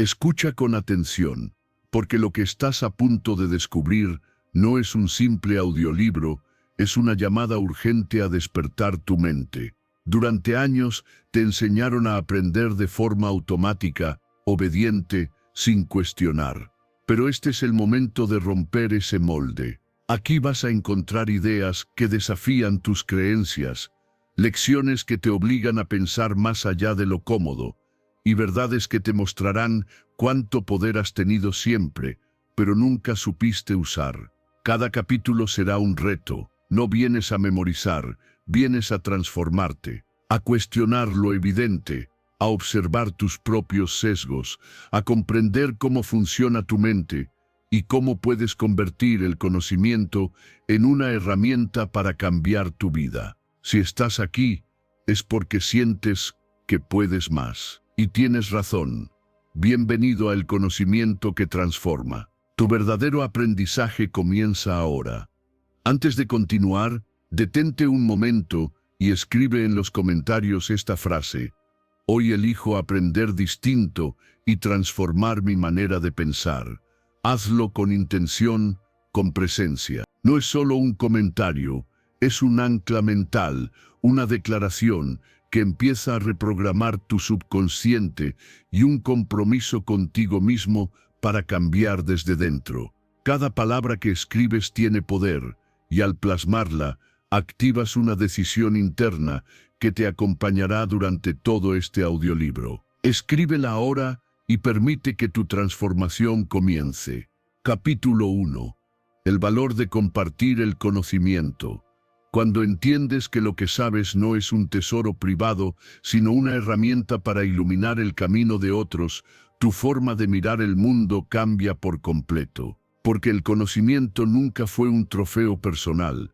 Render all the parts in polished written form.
Escucha con atención, porque lo que estás a punto de descubrir no es un simple audiolibro, es una llamada urgente a despertar tu mente. Durante años te enseñaron a aprender de forma automática, obediente, sin cuestionar. Pero este es el momento de romper ese molde. Aquí vas a encontrar ideas que desafían tus creencias, lecciones que te obligan a pensar más allá de lo cómodo, y verdades que te mostrarán cuánto poder has tenido siempre, pero nunca supiste usar. Cada capítulo será un reto. No vienes a memorizar, vienes a transformarte, a cuestionar lo evidente, a observar tus propios sesgos, a comprender cómo funciona tu mente y cómo puedes convertir el conocimiento en una herramienta para cambiar tu vida. Si estás aquí, es porque sientes que puedes más. Y tienes razón. Bienvenido al conocimiento que transforma. Tu verdadero aprendizaje comienza ahora. Antes de continuar, detente un momento y escribe en los comentarios esta frase: hoy elijo aprender distinto y transformar mi manera de pensar. Hazlo con intención, con presencia. No es solo un comentario, es un ancla mental, una declaración que empieza a reprogramar tu subconsciente y un compromiso contigo mismo para cambiar desde dentro. Cada palabra que escribes tiene poder, y al plasmarla, activas una decisión interna que te acompañará durante todo este audiolibro. Escríbela ahora y permite que tu transformación comience. Capítulo 1. El valor de compartir el conocimiento. Cuando entiendes que lo que sabes no es un tesoro privado, sino una herramienta para iluminar el camino de otros, tu forma de mirar el mundo cambia por completo. Porque el conocimiento nunca fue un trofeo personal.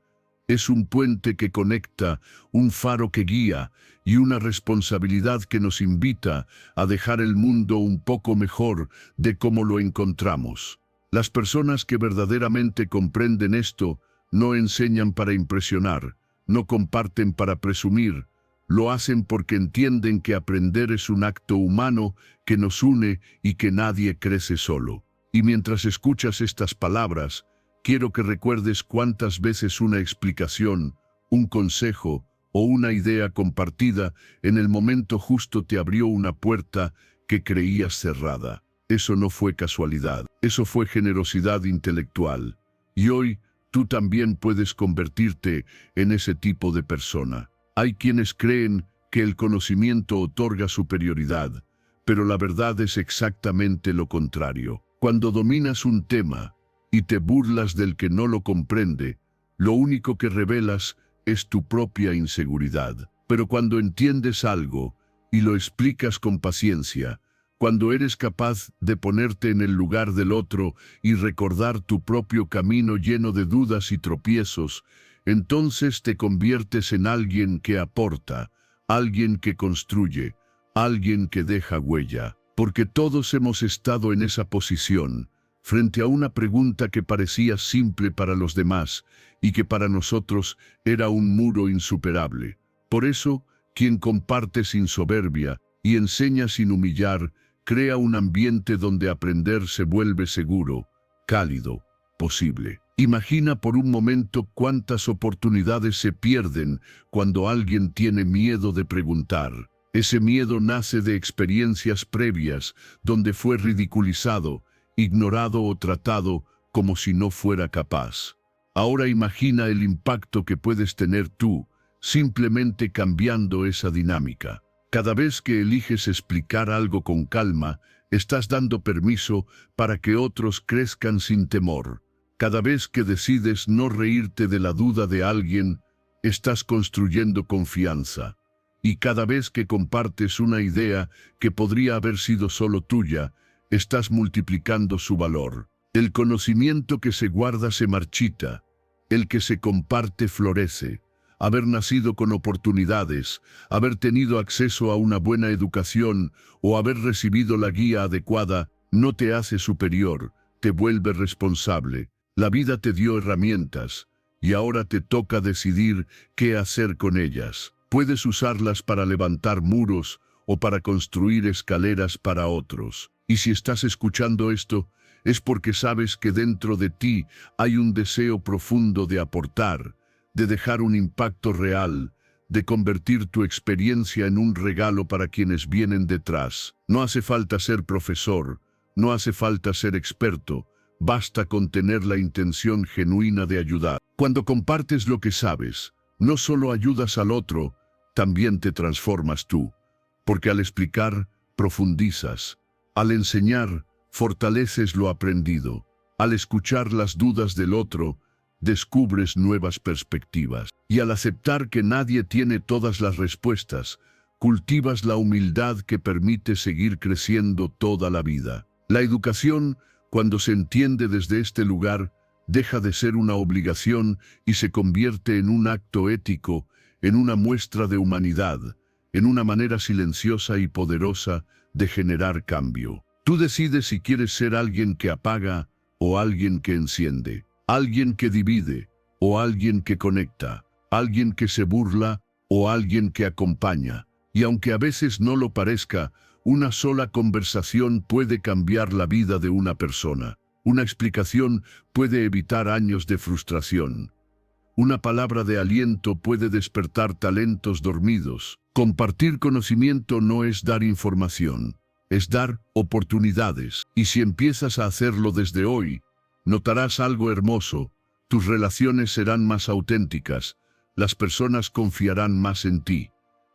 Es un puente que conecta, un faro que guía y una responsabilidad que nos invita a dejar el mundo un poco mejor de cómo lo encontramos. Las personas que verdaderamente comprenden esto no enseñan para impresionar, no comparten para presumir, lo hacen porque entienden que aprender es un acto humano que nos une y que nadie crece solo. Y mientras escuchas estas palabras, quiero que recuerdes cuántas veces una explicación, un consejo o una idea compartida en el momento justo te abrió una puerta que creías cerrada. Eso no fue casualidad, eso fue generosidad intelectual. Y hoy, tú también puedes convertirte en ese tipo de persona. Hay quienes creen que el conocimiento otorga superioridad, pero la verdad es exactamente lo contrario. Cuando dominas un tema y te burlas del que no lo comprende, lo único que revelas es tu propia inseguridad. Pero cuando entiendes algo y lo explicas con paciencia, cuando eres capaz de ponerte en el lugar del otro y recordar tu propio camino lleno de dudas y tropiezos, entonces te conviertes en alguien que aporta, alguien que construye, alguien que deja huella. Porque todos hemos estado en esa posición, frente a una pregunta que parecía simple para los demás y que para nosotros era un muro insuperable. Por eso, quien comparte sin soberbia y enseña sin humillar, crea un ambiente donde aprender se vuelve seguro, cálido, posible. Imagina por un momento cuántas oportunidades se pierden cuando alguien tiene miedo de preguntar. Ese miedo nace de experiencias previas donde fue ridiculizado, ignorado o tratado como si no fuera capaz. Ahora imagina el impacto que puedes tener tú, simplemente cambiando esa dinámica. Cada vez que eliges explicar algo con calma, estás dando permiso para que otros crezcan sin temor. Cada vez que decides no reírte de la duda de alguien, estás construyendo confianza. Y cada vez que compartes una idea que podría haber sido solo tuya, estás multiplicando su valor. El conocimiento que se guarda se marchita, el que se comparte florece. Haber nacido con oportunidades, haber tenido acceso a una buena educación o haber recibido la guía adecuada no te hace superior, te vuelve responsable. La vida te dio herramientas y ahora te toca decidir qué hacer con ellas. Puedes usarlas para levantar muros o para construir escaleras para otros. Y si estás escuchando esto, es porque sabes que dentro de ti hay un deseo profundo de aportar, de dejar un impacto real, de convertir tu experiencia en un regalo para quienes vienen detrás. No hace falta ser profesor, no hace falta ser experto, basta con tener la intención genuina de ayudar. Cuando compartes lo que sabes, no solo ayudas al otro, también te transformas tú, porque al explicar, profundizas. Al enseñar, fortaleces lo aprendido. Al escuchar las dudas del otro, descubres nuevas perspectivas. Y al aceptar que nadie tiene todas las respuestas, cultivas la humildad que permite seguir creciendo toda la vida. La educación, cuando se entiende desde este lugar, deja de ser una obligación y se convierte en un acto ético, en una muestra de humanidad, en una manera silenciosa y poderosa de generar cambio. Tú decides si quieres ser alguien que apaga o alguien que enciende, alguien que divide o alguien que conecta, alguien que se burla o alguien que acompaña. Y aunque a veces no lo parezca, una sola conversación puede cambiar la vida de una persona. Una explicación puede evitar años de frustración. Una palabra de aliento puede despertar talentos dormidos. Compartir conocimiento no es dar información, es dar oportunidades. Y si empiezas a hacerlo desde hoy, notarás algo hermoso. Tus relaciones serán más auténticas, las personas confiarán más en ti,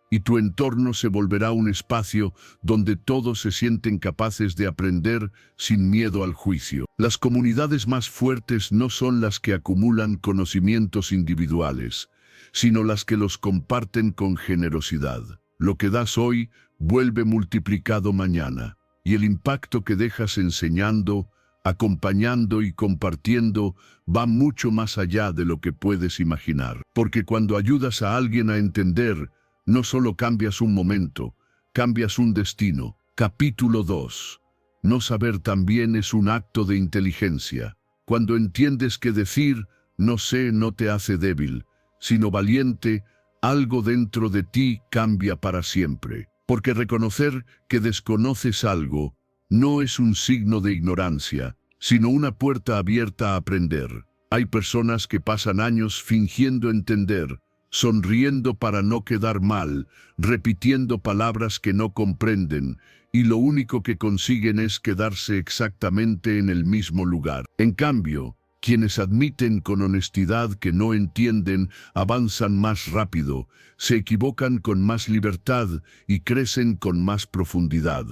y tu entorno se volverá un espacio donde todos se sienten capaces de aprender sin miedo al juicio. Las comunidades más fuertes no son las que acumulan conocimientos individuales, sino las que los comparten con generosidad. Lo que das hoy vuelve multiplicado mañana, y el impacto que dejas enseñando, acompañando y compartiendo va mucho más allá de lo que puedes imaginar. Porque cuando ayudas a alguien a entender, no solo cambias un momento, cambias un destino. Capítulo 2. No saber también es un acto de inteligencia. Cuando entiendes que decir no sé no te hace débil, sino valiente, algo dentro de ti cambia para siempre. Porque reconocer que desconoces algo no es un signo de ignorancia, sino una puerta abierta a aprender. Hay personas que pasan años fingiendo entender, sonriendo para no quedar mal, repitiendo palabras que no comprenden, y lo único que consiguen es quedarse exactamente en el mismo lugar. En cambio, quienes admiten con honestidad que no entienden, avanzan más rápido, se equivocan con más libertad y crecen con más profundidad.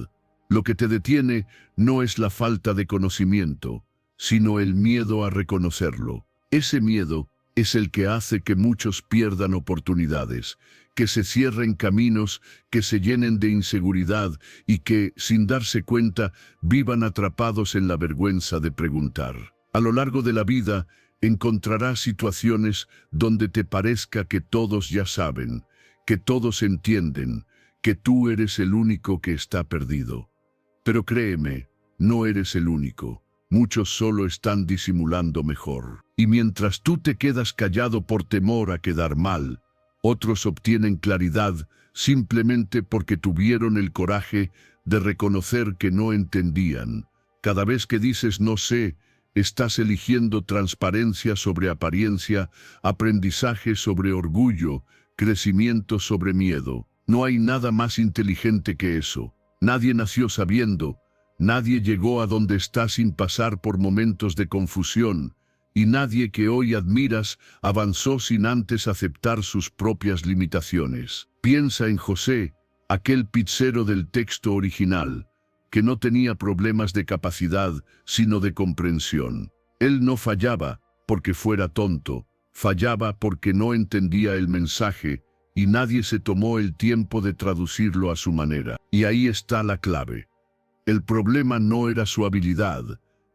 Lo que te detiene no es la falta de conocimiento, sino el miedo a reconocerlo. Ese miedo es el que hace que muchos pierdan oportunidades, que se cierren caminos, que se llenen de inseguridad y que, sin darse cuenta, vivan atrapados en la vergüenza de preguntar. A lo largo de la vida, encontrarás situaciones donde te parezca que todos ya saben, que todos entienden, que tú eres el único que está perdido. Pero créeme, no eres el único. Muchos solo están disimulando mejor. Y mientras tú te quedas callado por temor a quedar mal, otros obtienen claridad simplemente porque tuvieron el coraje de reconocer que no entendían. Cada vez que dices no sé, estás eligiendo transparencia sobre apariencia, aprendizaje sobre orgullo, crecimiento sobre miedo. No hay nada más inteligente que eso. Nadie nació sabiendo, nadie llegó a donde está sin pasar por momentos de confusión, y nadie que hoy admiras avanzó sin antes aceptar sus propias limitaciones. Piensa en José, aquel pizzero del texto original, que no tenía problemas de capacidad, sino de comprensión. Él no fallaba porque fuera tonto, fallaba porque no entendía el mensaje, y nadie se tomó el tiempo de traducirlo a su manera. Y ahí está la clave. El problema no era su habilidad,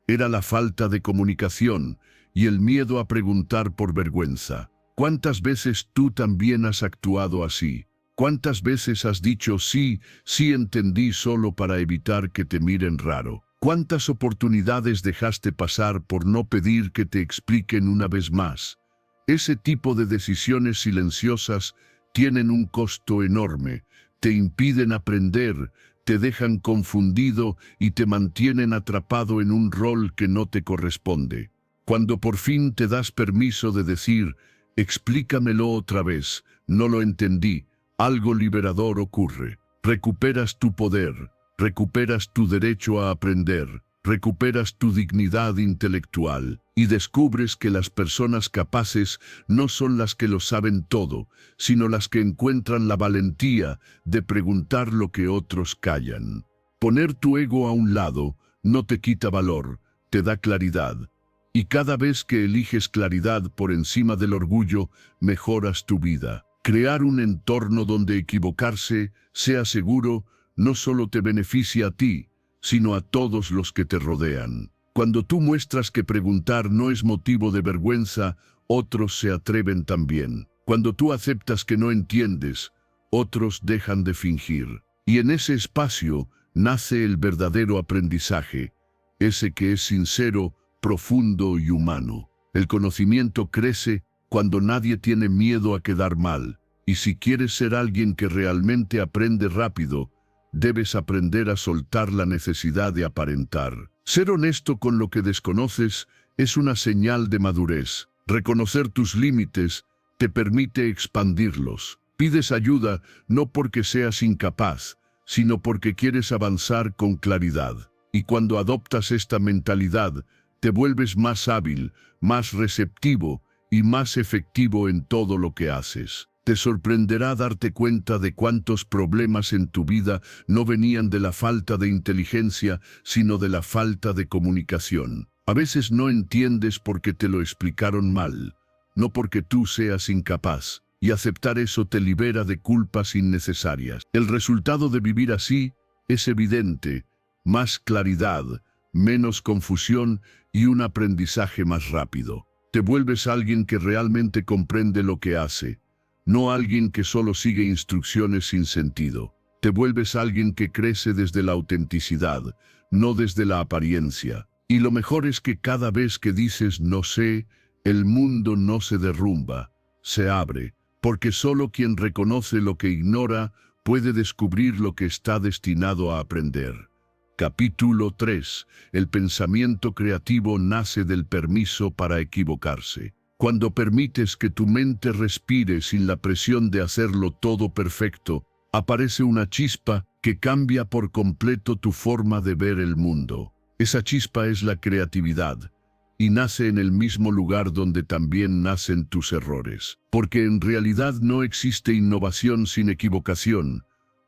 era la falta de comunicación y el miedo a preguntar por vergüenza. ¿Cuántas veces tú también has actuado así? ¿Cuántas veces has dicho sí, sí entendí solo para evitar que te miren raro? ¿Cuántas oportunidades dejaste pasar por no pedir que te expliquen una vez más? Ese tipo de decisiones silenciosas tienen un costo enorme, te impiden aprender, te dejan confundido y te mantienen atrapado en un rol que no te corresponde. Cuando por fin te das permiso de decir, explícamelo otra vez, no lo entendí, algo liberador ocurre. Recuperas tu poder, recuperas tu derecho a aprender, recuperas tu dignidad intelectual y descubres que las personas capaces no son las que lo saben todo, sino las que encuentran la valentía de preguntar lo que otros callan. Poner tu ego a un lado no te quita valor, te da claridad. Y cada vez que eliges claridad por encima del orgullo, mejoras tu vida. Crear un entorno donde equivocarse sea seguro no solo te beneficia a ti, sino a todos los que te rodean. Cuando tú muestras que preguntar no es motivo de vergüenza, otros se atreven también. Cuando tú aceptas que no entiendes, otros dejan de fingir. Y en ese espacio nace el verdadero aprendizaje, ese que es sincero, profundo y humano. El conocimiento crece cuando nadie tiene miedo a quedar mal. Y si quieres ser alguien que realmente aprende rápido, debes aprender a soltar la necesidad de aparentar. Ser honesto con lo que desconoces es una señal de madurez. Reconocer tus límites te permite expandirlos. Pides ayuda no porque seas incapaz, sino porque quieres avanzar con claridad. Y cuando adoptas esta mentalidad, te vuelves más hábil, más receptivo y más efectivo en todo lo que haces. Te sorprenderá darte cuenta de cuántos problemas en tu vida no venían de la falta de inteligencia, sino de la falta de comunicación. A veces no entiendes porque te lo explicaron mal, no porque tú seas incapaz, y aceptar eso te libera de culpas innecesarias. El resultado de vivir así es evidente: más claridad, menos confusión y un aprendizaje más rápido. Te vuelves alguien que realmente comprende lo que hace, no alguien que solo sigue instrucciones sin sentido. Te vuelves alguien que crece desde la autenticidad, no desde la apariencia. Y lo mejor es que cada vez que dices no sé, el mundo no se derrumba, se abre, porque solo quien reconoce lo que ignora puede descubrir lo que está destinado a aprender. Capítulo 3. El pensamiento creativo nace del permiso para equivocarse. Cuando permites que tu mente respire sin la presión de hacerlo todo perfecto, aparece una chispa que cambia por completo tu forma de ver el mundo. Esa chispa es la creatividad, y nace en el mismo lugar donde también nacen tus errores. Porque en realidad no existe innovación sin equivocación,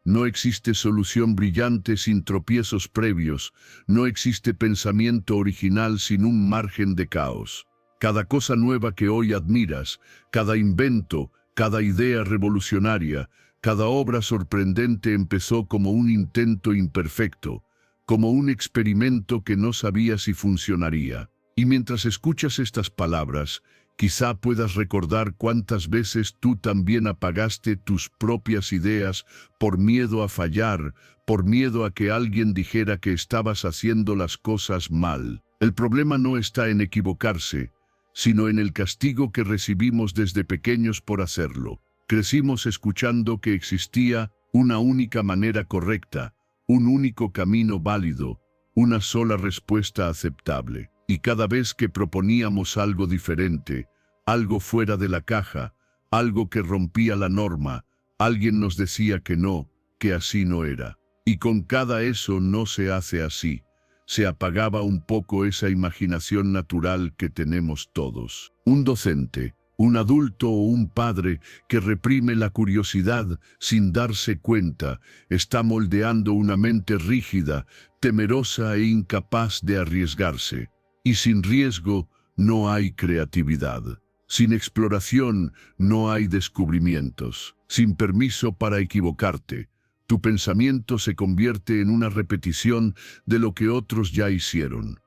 no existe solución brillante sin tropiezos previos, no existe pensamiento original sin un margen de caos. Cada cosa nueva que hoy admiras, cada invento, cada idea revolucionaria, cada obra sorprendente empezó como un intento imperfecto, como un experimento que no sabía si funcionaría. Y mientras escuchas estas palabras, quizá puedas recordar cuántas veces tú también apagaste tus propias ideas por miedo a fallar, por miedo a que alguien dijera que estabas haciendo las cosas mal. El problema no está en equivocarse, sino en el castigo que recibimos desde pequeños por hacerlo. Crecimos escuchando que existía una única manera correcta, un único camino válido, una sola respuesta aceptable. Y cada vez que proponíamos algo diferente, algo fuera de la caja, algo que rompía la norma, alguien nos decía que no, que así no era. Y con cada eso no se hace así. Se apagaba un poco esa imaginación natural que tenemos todos. Un docente, un adulto o un padre que reprime la curiosidad sin darse cuenta, está moldeando una mente rígida, temerosa e incapaz de arriesgarse. Y sin riesgo no hay creatividad. Sin exploración no hay descubrimientos. Sin permiso para equivocarte, tu pensamiento se convierte en una repetición de lo que otros ya hicieron.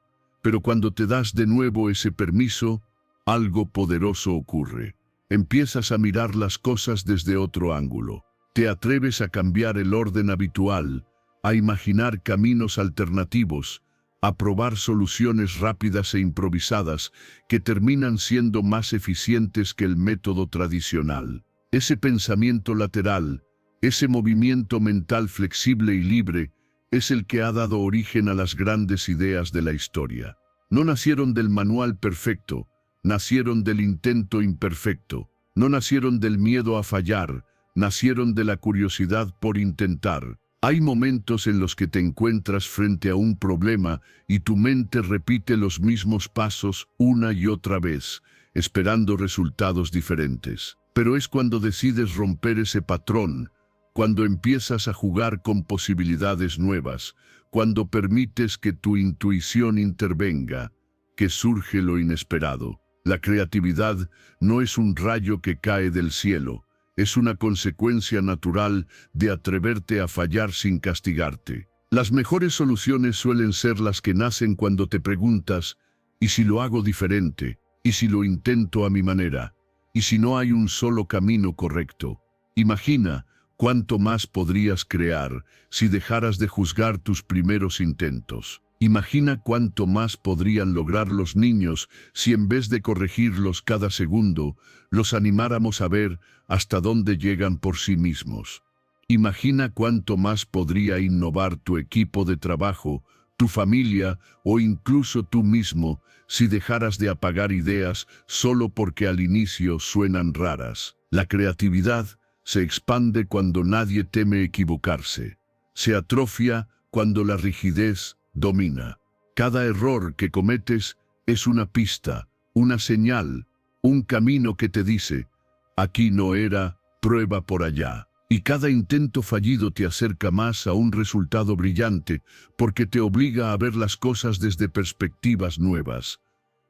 Pero cuando te das de nuevo ese permiso, algo poderoso ocurre. Empiezas a mirar las cosas desde otro ángulo. Te atreves a cambiar el orden habitual, a imaginar caminos alternativos, a probar soluciones rápidas e improvisadas que terminan siendo más eficientes que el método tradicional. Ese pensamiento lateral, ese movimiento mental flexible y libre, es el que ha dado origen a las grandes ideas de la historia. No nacieron del manual perfecto, nacieron del intento imperfecto. No nacieron del miedo a fallar, nacieron de la curiosidad por intentar. Hay momentos en los que te encuentras frente a un problema y tu mente repite los mismos pasos una y otra vez, esperando resultados diferentes. Pero es cuando decides romper ese patrón, cuando empiezas a jugar con posibilidades nuevas, cuando permites que tu intuición intervenga, que surge lo inesperado. La creatividad no es un rayo que cae del cielo, es una consecuencia natural de atreverte a fallar sin castigarte. Las mejores soluciones suelen ser las que nacen cuando te preguntas, ¿y si lo hago diferente? ¿Y si lo intento a mi manera? ¿Y si no hay un solo camino correcto? Imagina cuánto más podrías crear si dejaras de juzgar tus primeros intentos. Imagina cuánto más podrían lograr los niños si en vez de corregirlos cada segundo, los animáramos a ver hasta dónde llegan por sí mismos. Imagina cuánto más podría innovar tu equipo de trabajo, tu familia o incluso tú mismo si dejaras de apagar ideas solo porque al inicio suenan raras. La creatividad se expande cuando nadie teme equivocarse. Se atrofia cuando la rigidez domina. Cada error que cometes es una pista, una señal, un camino que te dice, aquí no era, prueba por allá. Y cada intento fallido te acerca más a un resultado brillante, porque te obliga a ver las cosas desde perspectivas nuevas.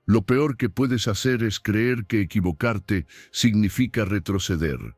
Lo peor que puedes hacer es creer que equivocarte significa retroceder.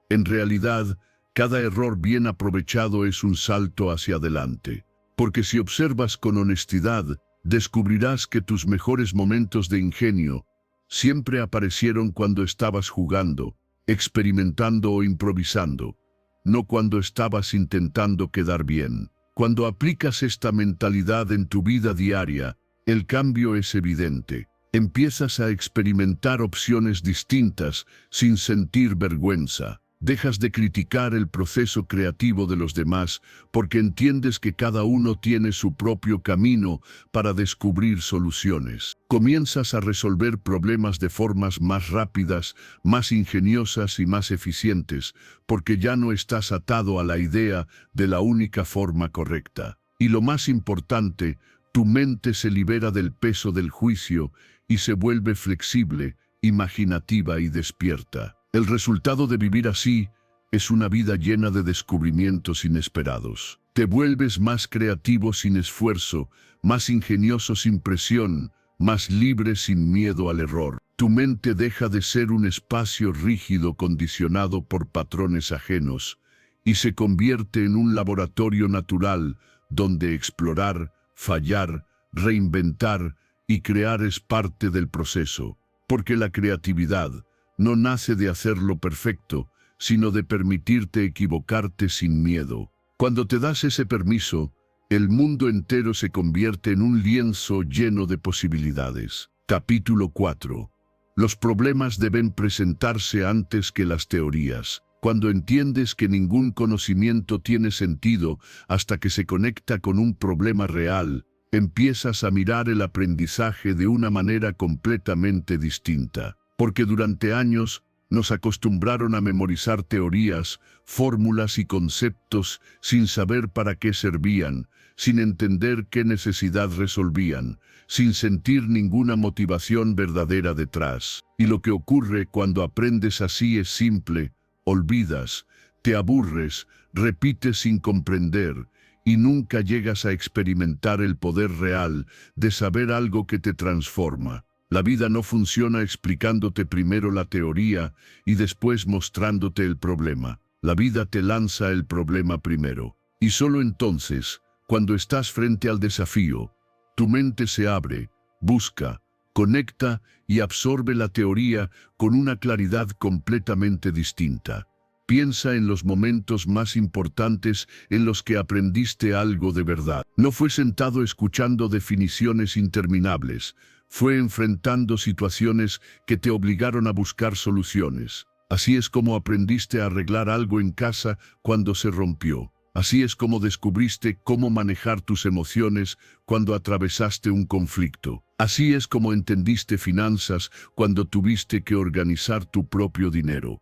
En realidad, cada error bien aprovechado es un salto hacia adelante. Porque si observas con honestidad, descubrirás que tus mejores momentos de ingenio siempre aparecieron cuando estabas jugando, experimentando o improvisando, no cuando estabas intentando quedar bien. Cuando aplicas esta mentalidad en tu vida diaria, el cambio es evidente. Empiezas a experimentar opciones distintas sin sentir vergüenza. Dejas de criticar el proceso creativo de los demás porque entiendes que cada uno tiene su propio camino para descubrir soluciones. Comienzas a resolver problemas de formas más rápidas, más ingeniosas y más eficientes, porque ya no estás atado a la idea de la única forma correcta. Y lo más importante, tu mente se libera del peso del juicio y se vuelve flexible, imaginativa y despierta. El resultado de vivir así es una vida llena de descubrimientos inesperados. Te vuelves más creativo sin esfuerzo, más ingenioso sin presión, más libre sin miedo al error. Tu mente deja de ser un espacio rígido condicionado por patrones ajenos y se convierte en un laboratorio natural donde explorar, fallar, reinventar y crear es parte del proceso. Porque la creatividad no nace de hacerlo perfecto, sino de permitirte equivocarte sin miedo. Cuando te das ese permiso, el mundo entero se convierte en un lienzo lleno de posibilidades. Capítulo 4. Los problemas deben presentarse antes que las teorías. Cuando entiendes que ningún conocimiento tiene sentido hasta que se conecta con un problema real, empiezas a mirar el aprendizaje de una manera completamente distinta. Porque durante años nos acostumbraron a memorizar teorías, fórmulas y conceptos sin saber para qué servían, sin entender qué necesidad resolvían, sin sentir ninguna motivación verdadera detrás. Y lo que ocurre cuando aprendes así es simple: olvidas, te aburres, repites sin comprender, y nunca llegas a experimentar el poder real de saber algo que te transforma. La vida no funciona explicándote primero la teoría y después mostrándote el problema. La vida te lanza el problema primero. Y solo entonces, cuando estás frente al desafío, tu mente se abre, busca, conecta y absorbe la teoría con una claridad completamente distinta. Piensa en los momentos más importantes en los que aprendiste algo de verdad. No fue sentado escuchando definiciones interminables, fue enfrentando situaciones que te obligaron a buscar soluciones. Así es como aprendiste a arreglar algo en casa cuando se rompió. Así es como descubriste cómo manejar tus emociones cuando atravesaste un conflicto. Así es como entendiste finanzas cuando tuviste que organizar tu propio dinero.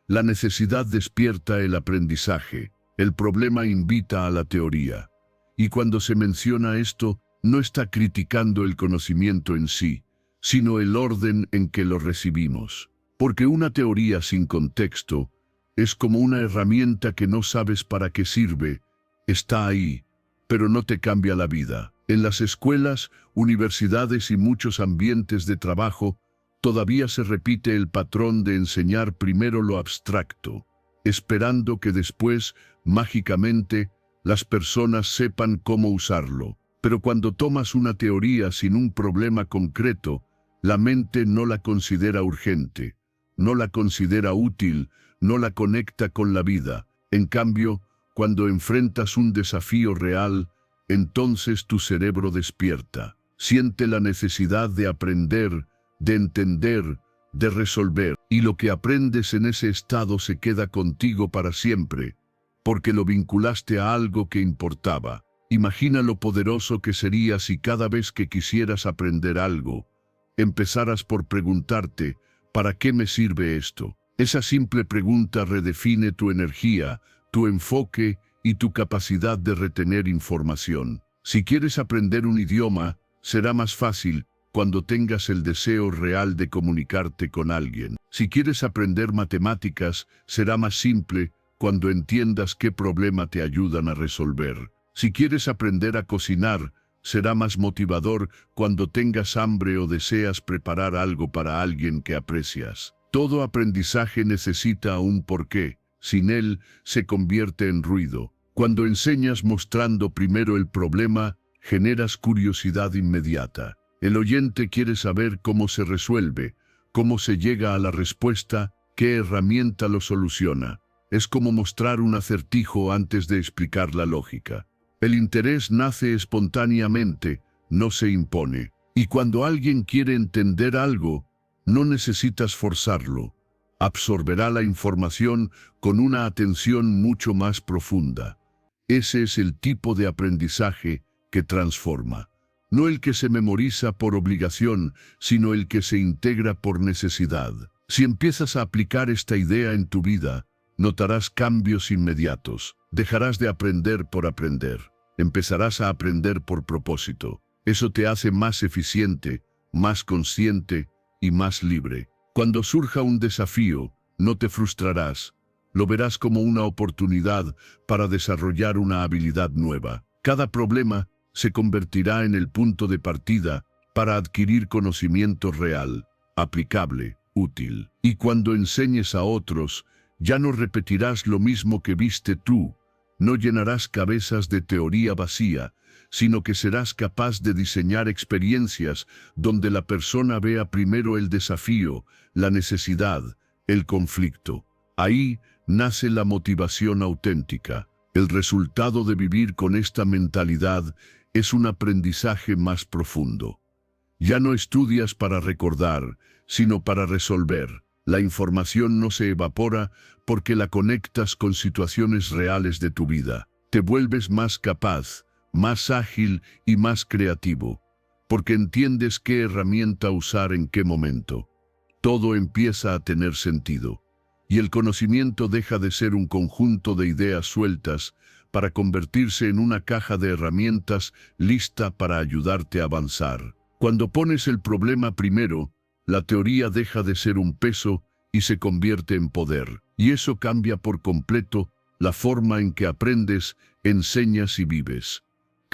La necesidad despierta el aprendizaje. El problema invita a la teoría. Y cuando se menciona esto, no está criticando el conocimiento en sí, sino el orden en que lo recibimos. Porque una teoría sin contexto es como una herramienta que no sabes para qué sirve. Está ahí, pero no te cambia la vida. En las escuelas, universidades y muchos ambientes de trabajo, todavía se repite el patrón de enseñar primero lo abstracto, esperando que después, mágicamente, las personas sepan cómo usarlo. Pero cuando tomas una teoría sin un problema concreto, la mente no la considera urgente, no la considera útil, no la conecta con la vida. En cambio, cuando enfrentas un desafío real, entonces tu cerebro despierta. Siente la necesidad de aprender, de entender, de resolver. Y lo que aprendes en ese estado se queda contigo para siempre, porque lo vinculaste a algo que importaba. Imagina lo poderoso que sería si cada vez que quisieras aprender algo, empezaras por preguntarte, ¿para qué me sirve esto? Esa simple pregunta redefine tu energía, tu enfoque y tu capacidad de retener información. Si quieres aprender un idioma, será más fácil cuando tengas el deseo real de comunicarte con alguien. Si quieres aprender matemáticas, será más simple cuando entiendas qué problema te ayudan a resolver. Si quieres aprender a cocinar, será más motivador cuando tengas hambre o deseas preparar algo para alguien que aprecias. Todo aprendizaje necesita un porqué. Sin él, se convierte en ruido. Cuando enseñas mostrando primero el problema, generas curiosidad inmediata. El oyente quiere saber cómo se resuelve, cómo se llega a la respuesta, qué herramienta lo soluciona. Es como mostrar un acertijo antes de explicar la lógica. El interés nace espontáneamente, no se impone. Y cuando alguien quiere entender algo, no necesitas forzarlo. Absorberá la información con una atención mucho más profunda. Ese es el tipo de aprendizaje que transforma. No el que se memoriza por obligación, sino el que se integra por necesidad. Si empiezas a aplicar esta idea en tu vida, notarás cambios inmediatos. Dejarás de aprender por aprender. Empezarás a aprender por propósito. Eso te hace más eficiente, más consciente y más libre. Cuando surja un desafío, no te frustrarás. Lo verás como una oportunidad para desarrollar una habilidad nueva. Cada problema se convertirá en el punto de partida para adquirir conocimiento real, aplicable, útil. Y cuando enseñes a otros, ya no repetirás lo mismo que viste tú. No llenarás cabezas de teoría vacía, sino que serás capaz de diseñar experiencias donde la persona vea primero el desafío, la necesidad, el conflicto. Ahí nace la motivación auténtica. El resultado de vivir con esta mentalidad es un aprendizaje más profundo. Ya no estudias para recordar, sino para resolver. La información no se evapora porque la conectas con situaciones reales de tu vida. Te vuelves más capaz, más ágil y más creativo, porque entiendes qué herramienta usar en qué momento. Todo empieza a tener sentido, y el conocimiento deja de ser un conjunto de ideas sueltas para convertirse en una caja de herramientas lista para ayudarte a avanzar. Cuando pones el problema primero, la teoría deja de ser un peso y se convierte en poder, y eso cambia por completo la forma en que aprendes, enseñas y vives.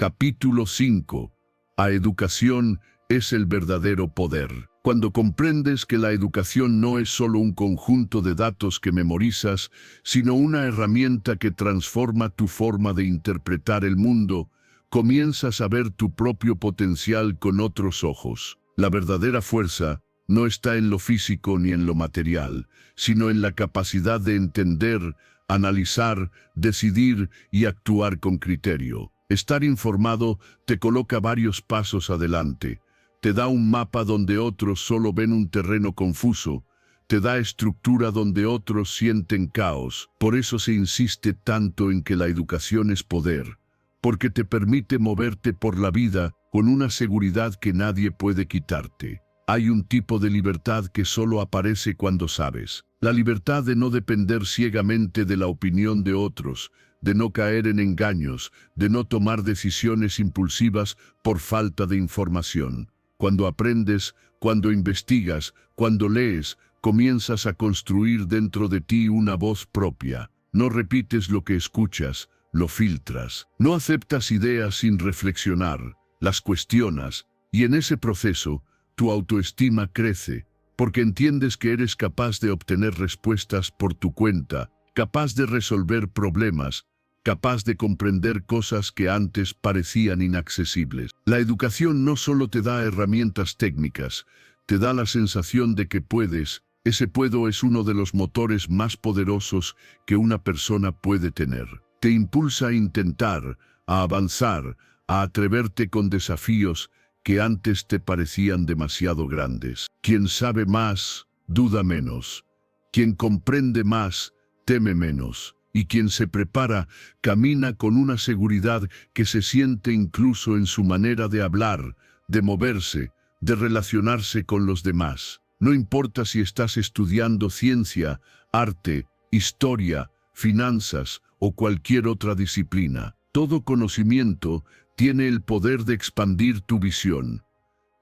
Capítulo 5. La educación es el verdadero poder. Cuando comprendes que la educación no es solo un conjunto de datos que memorizas, sino una herramienta que transforma tu forma de interpretar el mundo, comienzas a ver tu propio potencial con otros ojos. La verdadera fuerza no está en lo físico ni en lo material, sino en la capacidad de entender, analizar, decidir y actuar con criterio. Estar informado te coloca varios pasos adelante. Te da un mapa donde otros solo ven un terreno confuso, te da estructura donde otros sienten caos. Por eso se insiste tanto en que la educación es poder, porque te permite moverte por la vida con una seguridad que nadie puede quitarte. Hay un tipo de libertad que solo aparece cuando sabes. La libertad de no depender ciegamente de la opinión de otros, de no caer en engaños, de no tomar decisiones impulsivas por falta de información. Cuando aprendes, cuando investigas, cuando lees, comienzas a construir dentro de ti una voz propia. No repites lo que escuchas, lo filtras. No aceptas ideas sin reflexionar, las cuestionas, y en ese proceso, tu autoestima crece, porque entiendes que eres capaz de obtener respuestas por tu cuenta, capaz de resolver problemas, capaz de comprender cosas que antes parecían inaccesibles. La educación no solo te da herramientas técnicas, te da la sensación de que puedes. Ese puedo es uno de los motores más poderosos que una persona puede tener. Te impulsa a intentar, a avanzar, a atreverte con desafíos que antes te parecían demasiado grandes. Quien sabe más, duda menos. Quien comprende más, teme menos. Y quien se prepara, camina con una seguridad que se siente incluso en su manera de hablar, de moverse, de relacionarse con los demás. No importa si estás estudiando ciencia, arte, historia, finanzas o cualquier otra disciplina. Todo conocimiento tiene el poder de expandir tu visión.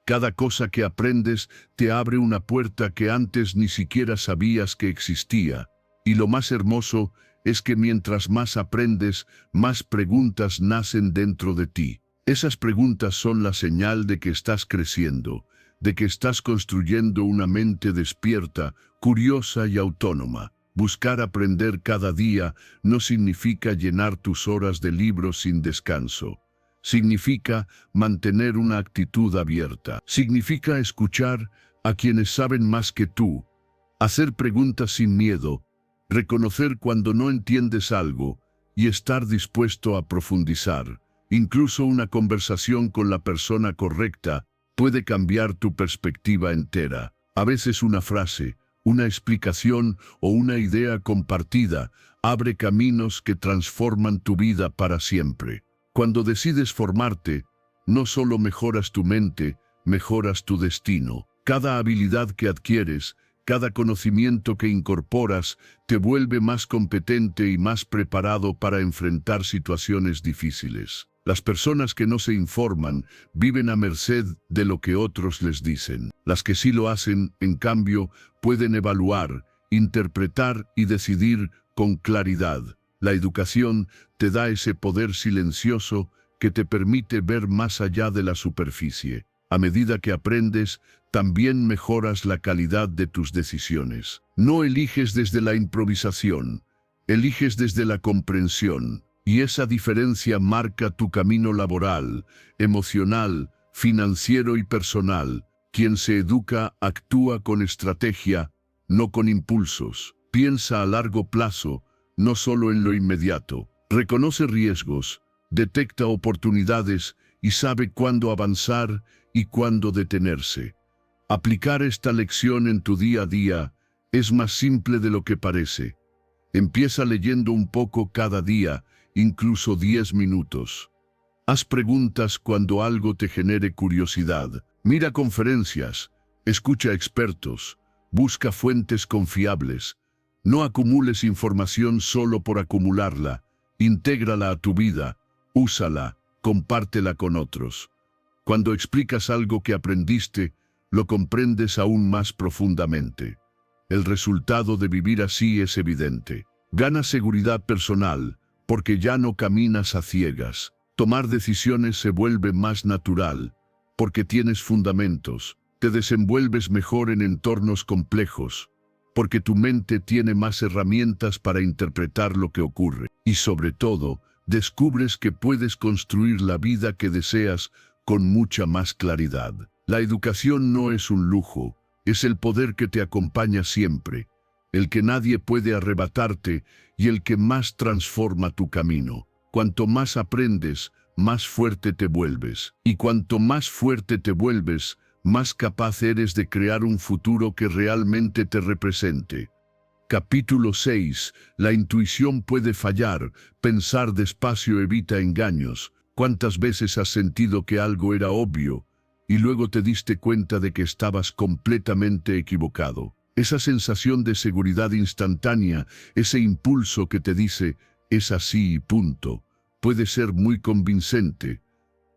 Cada cosa que aprendes te abre una puerta que antes ni siquiera sabías que existía. Y lo más hermoso es que mientras más aprendes, más preguntas nacen dentro de ti. Esas preguntas son la señal de que estás creciendo, de que estás construyendo una mente despierta, curiosa y autónoma. Buscar aprender cada día no significa llenar tus horas de libros sin descanso. Significa mantener una actitud abierta. Significa escuchar a quienes saben más que tú, hacer preguntas sin miedo, reconocer cuando no entiendes algo y estar dispuesto a profundizar. Incluso una conversación con la persona correcta puede cambiar tu perspectiva entera. A veces una frase, una explicación o una idea compartida abre caminos que transforman tu vida para siempre. Cuando decides formarte, no solo mejoras tu mente, mejoras tu destino. Cada habilidad que adquieres, cada conocimiento que incorporas, te vuelve más competente y más preparado para enfrentar situaciones difíciles. Las personas que no se informan viven a merced de lo que otros les dicen. Las que sí lo hacen, en cambio, pueden evaluar, interpretar y decidir con claridad. La educación te da ese poder silencioso que te permite ver más allá de la superficie. A medida que aprendes, también mejoras la calidad de tus decisiones. No eliges desde la improvisación, eliges desde la comprensión. Y esa diferencia marca tu camino laboral, emocional, financiero y personal. Quien se educa actúa con estrategia, no con impulsos. Piensa a largo plazo, no solo en lo inmediato. Reconoce riesgos, detecta oportunidades y sabe cuándo avanzar y cuándo detenerse. Aplicar esta lección en tu día a día es más simple de lo que parece. Empieza leyendo un poco cada día, incluso 10 minutos. Haz preguntas cuando algo te genere curiosidad. Mira conferencias, escucha expertos, busca fuentes confiables. No acumules información solo por acumularla. Intégrala a tu vida, úsala, compártela con otros. Cuando explicas algo que aprendiste, lo comprendes aún más profundamente. El resultado de vivir así es evidente. Ganas seguridad personal, porque ya no caminas a ciegas. Tomar decisiones se vuelve más natural, porque tienes fundamentos. Te desenvuelves mejor en entornos complejos, porque tu mente tiene más herramientas para interpretar lo que ocurre. Y sobre todo, descubres que puedes construir la vida que deseas con mucha más claridad. La educación no es un lujo, es el poder que te acompaña siempre, el que nadie puede arrebatarte y el que más transforma tu camino. Cuanto más aprendes, más fuerte te vuelves. Y cuanto más fuerte te vuelves, más capaz eres de crear un futuro que realmente te represente. Capítulo 6. La intuición puede fallar. Pensar despacio evita engaños. ¿Cuántas veces has sentido que algo era obvio y luego te diste cuenta de que estabas completamente equivocado? Esa sensación de seguridad instantánea, ese impulso que te dice, es así y punto, puede ser muy convincente,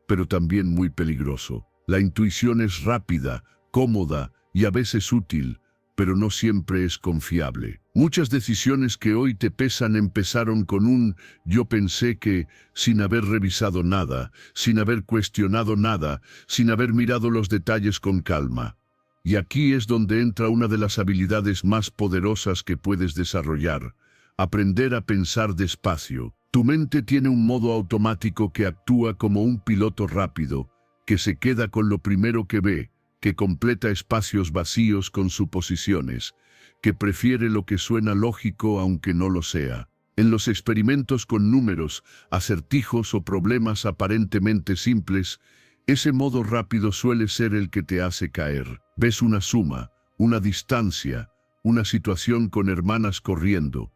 pero también muy peligroso. La intuición es rápida, cómoda y a veces útil, pero no siempre es confiable. Muchas decisiones que hoy te pesan empezaron con un «yo pensé que», sin haber revisado nada, sin haber cuestionado nada, sin haber mirado los detalles con calma. Y aquí es donde entra una de las habilidades más poderosas que puedes desarrollar: aprender a pensar despacio. Tu mente tiene un modo automático que actúa como un piloto rápido, que se queda con lo primero que ve, que completa espacios vacíos con suposiciones, que prefiere lo que suena lógico aunque no lo sea. En los experimentos con números, acertijos o problemas aparentemente simples, ese modo rápido suele ser el que te hace caer. Ves una suma, una distancia, una situación con hermanas corriendo,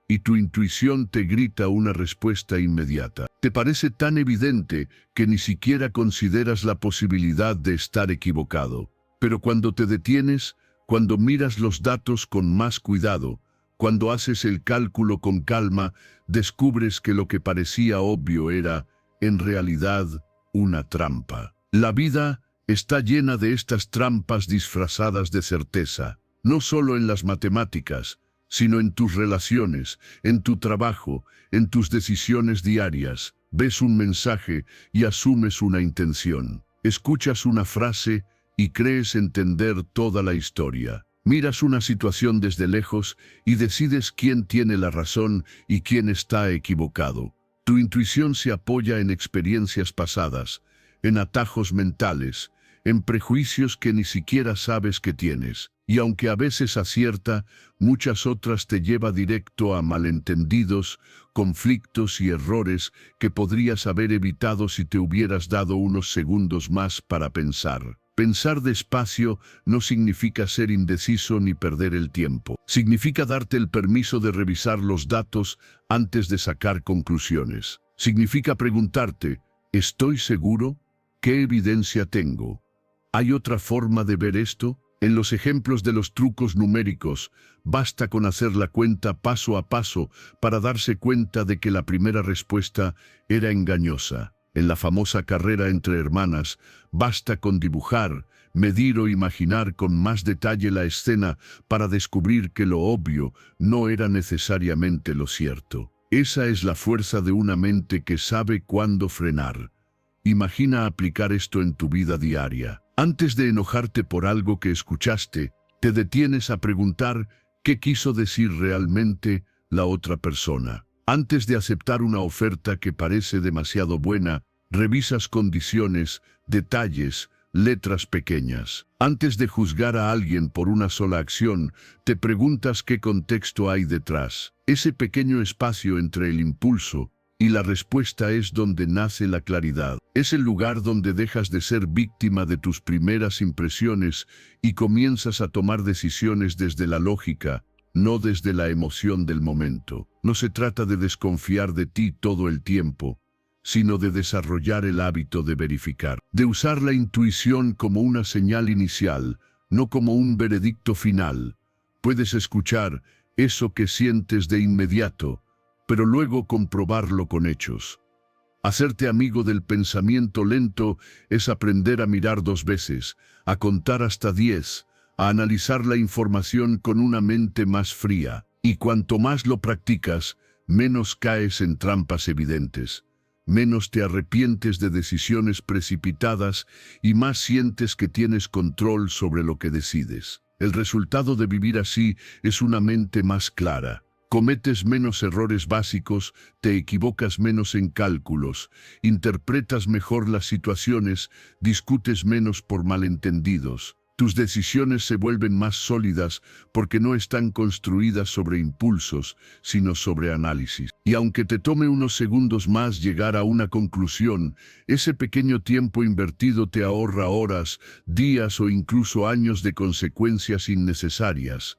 y tu intuición te grita una respuesta inmediata. Te parece tan evidente que ni siquiera consideras la posibilidad de estar equivocado. Pero cuando te detienes, cuando miras los datos con más cuidado, cuando haces el cálculo con calma, descubres que lo que parecía obvio era, en realidad, una trampa. La vida está llena de estas trampas disfrazadas de certeza, no solo en las matemáticas, sino en tus relaciones, en tu trabajo, en tus decisiones diarias. Ves un mensaje y asumes una intención. Escuchas una frase y crees entender toda la historia. Miras una situación desde lejos y decides quién tiene la razón y quién está equivocado. Tu intuición se apoya en experiencias pasadas, en atajos mentales, en prejuicios que ni siquiera sabes que tienes. Y aunque a veces acierta, muchas otras te lleva directo a malentendidos, conflictos y errores que podrías haber evitado si te hubieras dado unos segundos más para pensar. Pensar despacio no significa ser indeciso ni perder el tiempo. Significa darte el permiso de revisar los datos antes de sacar conclusiones. Significa preguntarte, ¿estoy seguro? ¿Qué evidencia tengo? ¿Hay otra forma de ver esto? En los ejemplos de los trucos numéricos, basta con hacer la cuenta paso a paso para darse cuenta de que la primera respuesta era engañosa. En la famosa carrera entre hermanas, basta con dibujar, medir o imaginar con más detalle la escena para descubrir que lo obvio no era necesariamente lo cierto. Esa es la fuerza de una mente que sabe cuándo frenar. Imagina aplicar esto en tu vida diaria. Antes de enojarte por algo que escuchaste, te detienes a preguntar qué quiso decir realmente la otra persona. Antes de aceptar una oferta que parece demasiado buena, revisas condiciones, detalles, letras pequeñas. Antes de juzgar a alguien por una sola acción, te preguntas qué contexto hay detrás. Ese pequeño espacio entre el impulso y la respuesta es donde nace la claridad. Es el lugar donde dejas de ser víctima de tus primeras impresiones y comienzas a tomar decisiones desde la lógica, no desde la emoción del momento. No se trata de desconfiar de ti todo el tiempo, sino de desarrollar el hábito de verificar, de usar la intuición como una señal inicial, no como un veredicto final. Puedes escuchar eso que sientes de inmediato, pero luego comprobarlo con hechos. Hacerte amigo del pensamiento lento es aprender a mirar 2 veces, a contar hasta 10, a analizar la información con una mente más fría. Y cuanto más lo practicas, menos caes en trampas evidentes, menos te arrepientes de decisiones precipitadas y más sientes que tienes control sobre lo que decides. El resultado de vivir así es una mente más clara. Cometes menos errores básicos, te equivocas menos en cálculos, interpretas mejor las situaciones, discutes menos por malentendidos. Tus decisiones se vuelven más sólidas porque no están construidas sobre impulsos, sino sobre análisis. Y aunque te tome unos segundos más llegar a una conclusión, ese pequeño tiempo invertido te ahorra horas, días o incluso años de consecuencias innecesarias.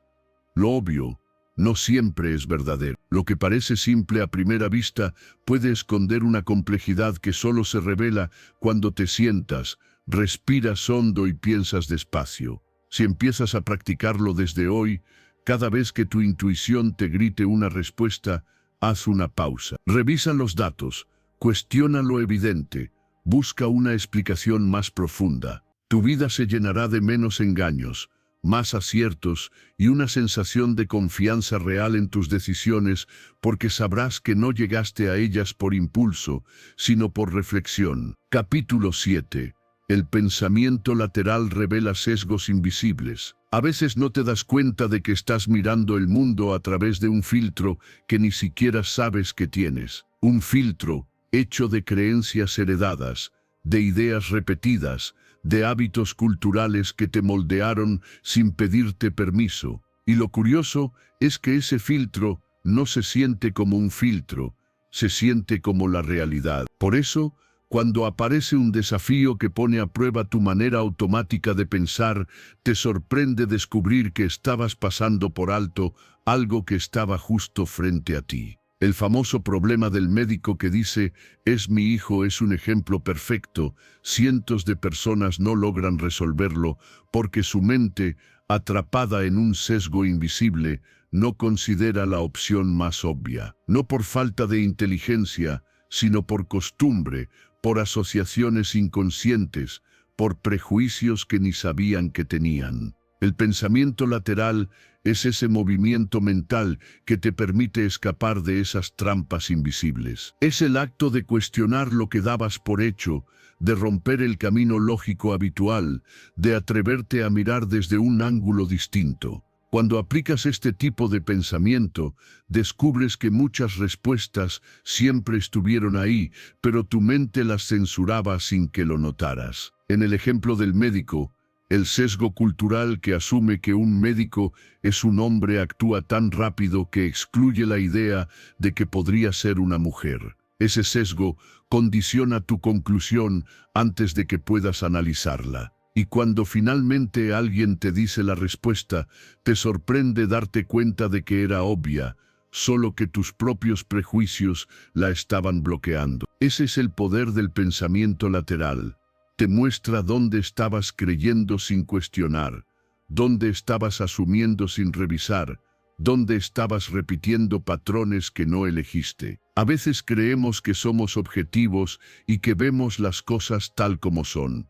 Lo obvio no siempre es verdadero. Lo que parece simple a primera vista puede esconder una complejidad que solo se revela cuando te sientas, respiras hondo y piensas despacio. Si empiezas a practicarlo desde hoy, cada vez que tu intuición te grite una respuesta, haz una pausa. Revisa los datos, cuestiona lo evidente, busca una explicación más profunda. Tu vida se llenará de menos engaños, más aciertos y una sensación de confianza real en tus decisiones, porque sabrás que no llegaste a ellas por impulso, sino por reflexión. Capítulo 7. El pensamiento lateral revela sesgos invisibles. A veces no te das cuenta de que estás mirando el mundo a través de un filtro que ni siquiera sabes que tienes. Un filtro hecho de creencias heredadas, de ideas repetidas, de hábitos culturales que te moldearon sin pedirte permiso. Y lo curioso es que ese filtro no se siente como un filtro, se siente como la realidad. Por eso, cuando aparece un desafío que pone a prueba tu manera automática de pensar, te sorprende descubrir que estabas pasando por alto algo que estaba justo frente a ti. El famoso problema del médico que dice, "Es mi hijo", es un ejemplo perfecto. Cientos de personas no logran resolverlo porque su mente, atrapada en un sesgo invisible, no considera la opción más obvia. No por falta de inteligencia, sino por costumbre, por asociaciones inconscientes, por prejuicios que ni sabían que tenían. El pensamiento lateral es ese movimiento mental que te permite escapar de esas trampas invisibles. Es el acto de cuestionar lo que dabas por hecho, de romper el camino lógico habitual, de atreverte a mirar desde un ángulo distinto. Cuando aplicas este tipo de pensamiento, descubres que muchas respuestas siempre estuvieron ahí, pero tu mente las censuraba sin que lo notaras. En el ejemplo del médico, el sesgo cultural que asume que un médico es un hombre actúa tan rápido que excluye la idea de que podría ser una mujer. Ese sesgo condiciona tu conclusión antes de que puedas analizarla. Y cuando finalmente alguien te dice la respuesta, te sorprende darte cuenta de que era obvia, solo que tus propios prejuicios la estaban bloqueando. Ese es el poder del pensamiento lateral. Te muestra dónde estabas creyendo sin cuestionar, dónde estabas asumiendo sin revisar, dónde estabas repitiendo patrones que no elegiste. A veces creemos que somos objetivos y que vemos las cosas tal como son.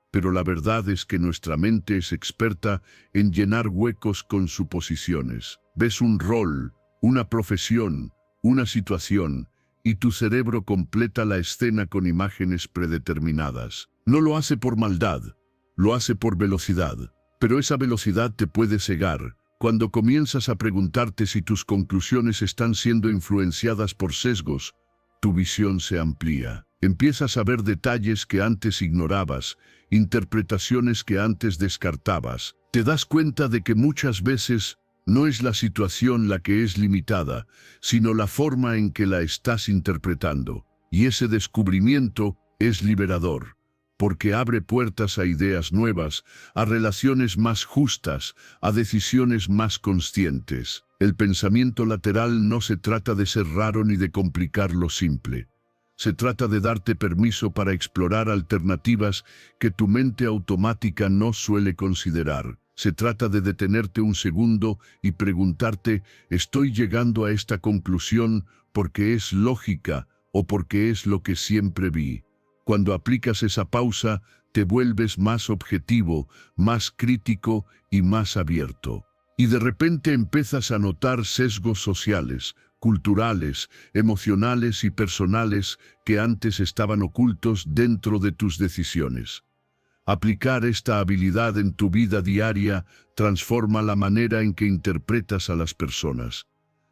Pero la verdad es que nuestra mente es experta en llenar huecos con suposiciones. Ves un rol, una profesión, una situación, y tu cerebro completa la escena con imágenes predeterminadas. No lo hace por maldad, lo hace por velocidad. Pero esa velocidad te puede cegar. Cuando comienzas a preguntarte si tus conclusiones están siendo influenciadas por sesgos, tu visión se amplía. Empiezas a ver detalles que antes ignorabas, interpretaciones que antes descartabas. Te das cuenta de que muchas veces no es la situación la que es limitada, sino la forma en que la estás interpretando. Y ese descubrimiento es liberador, porque abre puertas a ideas nuevas, a relaciones más justas, a decisiones más conscientes. El pensamiento lateral no se trata de ser raro ni de complicar lo simple. Se trata de darte permiso para explorar alternativas que tu mente automática no suele considerar. Se trata de detenerte un segundo y preguntarte, ¿estoy llegando a esta conclusión porque es lógica o porque es lo que siempre vi? Cuando aplicas esa pausa, te vuelves más objetivo, más crítico y más abierto. Y de repente empiezas a notar sesgos sociales, culturales, emocionales y personales que antes estaban ocultos dentro de tus decisiones. Aplicar esta habilidad en tu vida diaria transforma la manera en que interpretas a las personas.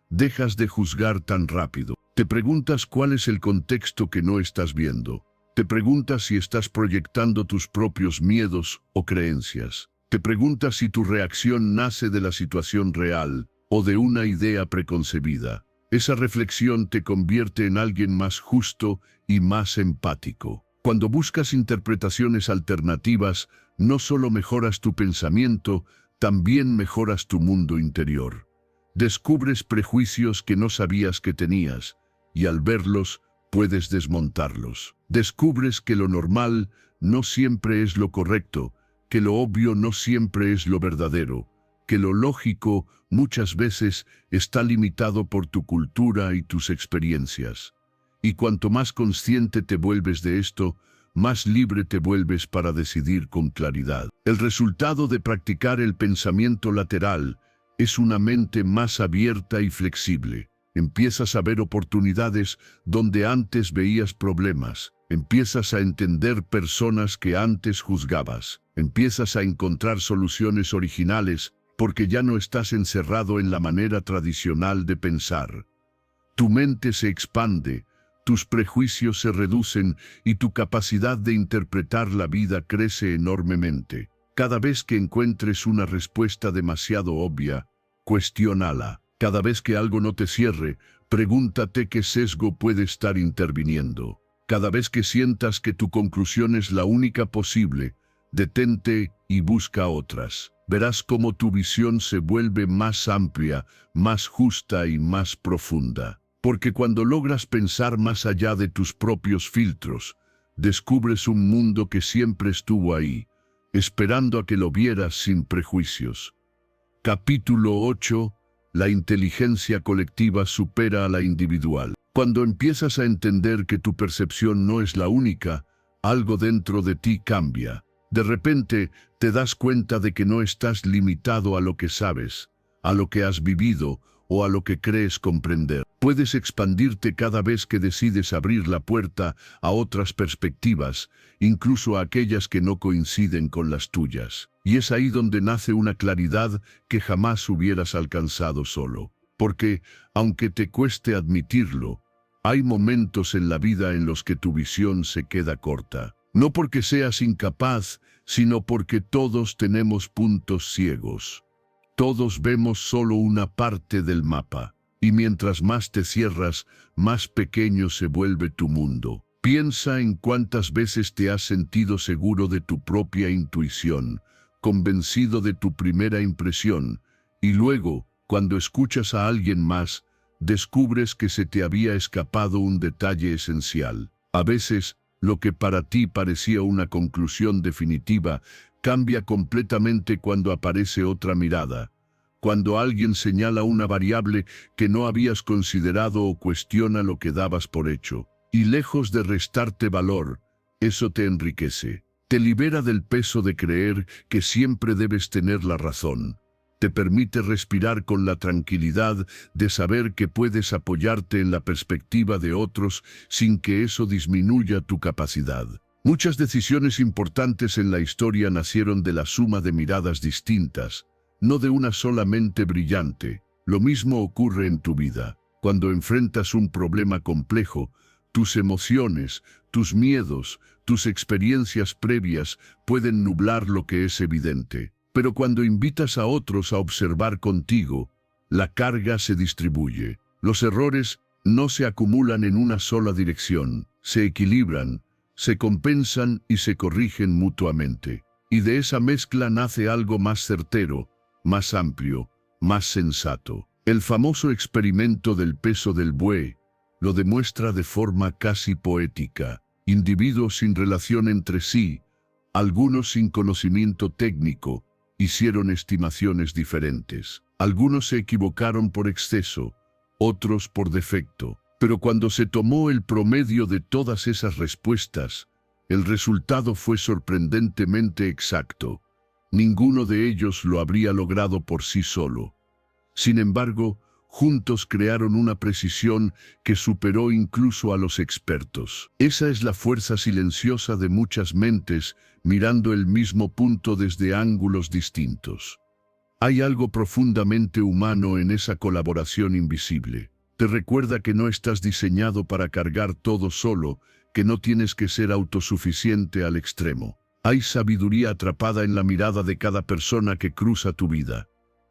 Dejas de juzgar tan rápido. Te preguntas cuál es el contexto que no estás viendo. Te preguntas si estás proyectando tus propios miedos o creencias. Te preguntas si tu reacción nace de la situación real o de una idea preconcebida. Esa reflexión te convierte en alguien más justo y más empático. Cuando buscas interpretaciones alternativas, no solo mejoras tu pensamiento, también mejoras tu mundo interior. Descubres prejuicios que no sabías que tenías, y al verlos, puedes desmontarlos. Descubres que lo normal no siempre es lo correcto, que lo obvio no siempre es lo verdadero, que lo lógico muchas veces está limitado por tu cultura y tus experiencias. Y cuanto más consciente te vuelves de esto, más libre te vuelves para decidir con claridad. El resultado de practicar el pensamiento lateral es una mente más abierta y flexible. Empiezas a ver oportunidades donde antes veías problemas. Empiezas a entender personas que antes juzgabas. Empiezas a encontrar soluciones originales porque ya no estás encerrado en la manera tradicional de pensar. Tu mente se expande, tus prejuicios se reducen y tu capacidad de interpretar la vida crece enormemente. Cada vez que encuentres una respuesta demasiado obvia, cuestiónala. Cada vez que algo no te cierre, pregúntate qué sesgo puede estar interviniendo. Cada vez que sientas que tu conclusión es la única posible, detente y busca otras. Verás cómo tu visión se vuelve más amplia, más justa y más profunda. Porque cuando logras pensar más allá de tus propios filtros, descubres un mundo que siempre estuvo ahí, esperando a que lo vieras sin prejuicios. Capítulo 8. La inteligencia colectiva supera a la individual. Cuando empiezas a entender que tu percepción no es la única, algo dentro de ti cambia. De repente, te das cuenta de que no estás limitado a lo que sabes, a lo que has vivido o a lo que crees comprender. Puedes expandirte cada vez que decides abrir la puerta a otras perspectivas, incluso a aquellas que no coinciden con las tuyas. Y es ahí donde nace una claridad que jamás hubieras alcanzado solo. Porque, aunque te cueste admitirlo, hay momentos en la vida en los que tu visión se queda corta. No porque seas incapaz, sino porque todos tenemos puntos ciegos. Todos vemos solo una parte del mapa, y mientras más te cierras, más pequeño se vuelve tu mundo. Piensa en cuántas veces te has sentido seguro de tu propia intuición, convencido de tu primera impresión, y luego, cuando escuchas a alguien más, descubres que se te había escapado un detalle esencial. A veces, lo que para ti parecía una conclusión definitiva, cambia completamente cuando aparece otra mirada, cuando alguien señala una variable que no habías considerado o cuestiona lo que dabas por hecho. Y lejos de restarte valor, eso te enriquece. Te libera del peso de creer que siempre debes tener la razón. Te permite respirar con la tranquilidad de saber que puedes apoyarte en la perspectiva de otros sin que eso disminuya tu capacidad. Muchas decisiones importantes en la historia nacieron de la suma de miradas distintas, no de una sola mente brillante. Lo mismo ocurre en tu vida. Cuando enfrentas un problema complejo, tus emociones, tus miedos, tus experiencias previas pueden nublar lo que es evidente. Pero cuando invitas a otros a observar contigo, la carga se distribuye. Los errores no se acumulan en una sola dirección, se equilibran, se compensan y se corrigen mutuamente. Y de esa mezcla nace algo más certero, más amplio, más sensato. El famoso experimento del peso del buey lo demuestra de forma casi poética. Individuos sin relación entre sí, algunos sin conocimiento técnico, hicieron estimaciones diferentes. Algunos se equivocaron por exceso, otros por defecto. Pero cuando se tomó el promedio de todas esas respuestas, el resultado fue sorprendentemente exacto. Ninguno de ellos lo habría logrado por sí solo. Sin embargo, juntos crearon una precisión que superó incluso a los expertos. Esa es la fuerza silenciosa de muchas mentes mirando el mismo punto desde ángulos distintos. Hay algo profundamente humano en esa colaboración invisible. Te recuerda que no estás diseñado para cargar todo solo, que no tienes que ser autosuficiente al extremo. Hay sabiduría atrapada en la mirada de cada persona que cruza tu vida.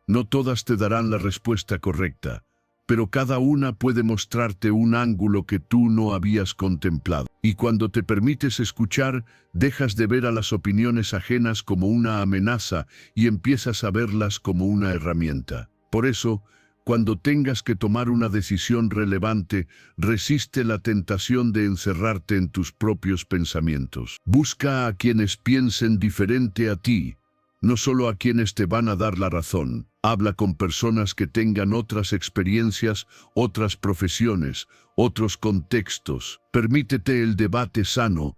No todas te darán la respuesta correcta, pero cada una puede mostrarte un ángulo que tú no habías contemplado. Y cuando te permites escuchar, dejas de ver a las opiniones ajenas como una amenaza y empiezas a verlas como una herramienta. Por eso, cuando tengas que tomar una decisión relevante, resiste la tentación de encerrarte en tus propios pensamientos. Busca a quienes piensen diferente a ti, no solo a quienes te van a dar la razón. Habla con personas que tengan otras experiencias, otras profesiones, otros contextos. Permítete el debate sano,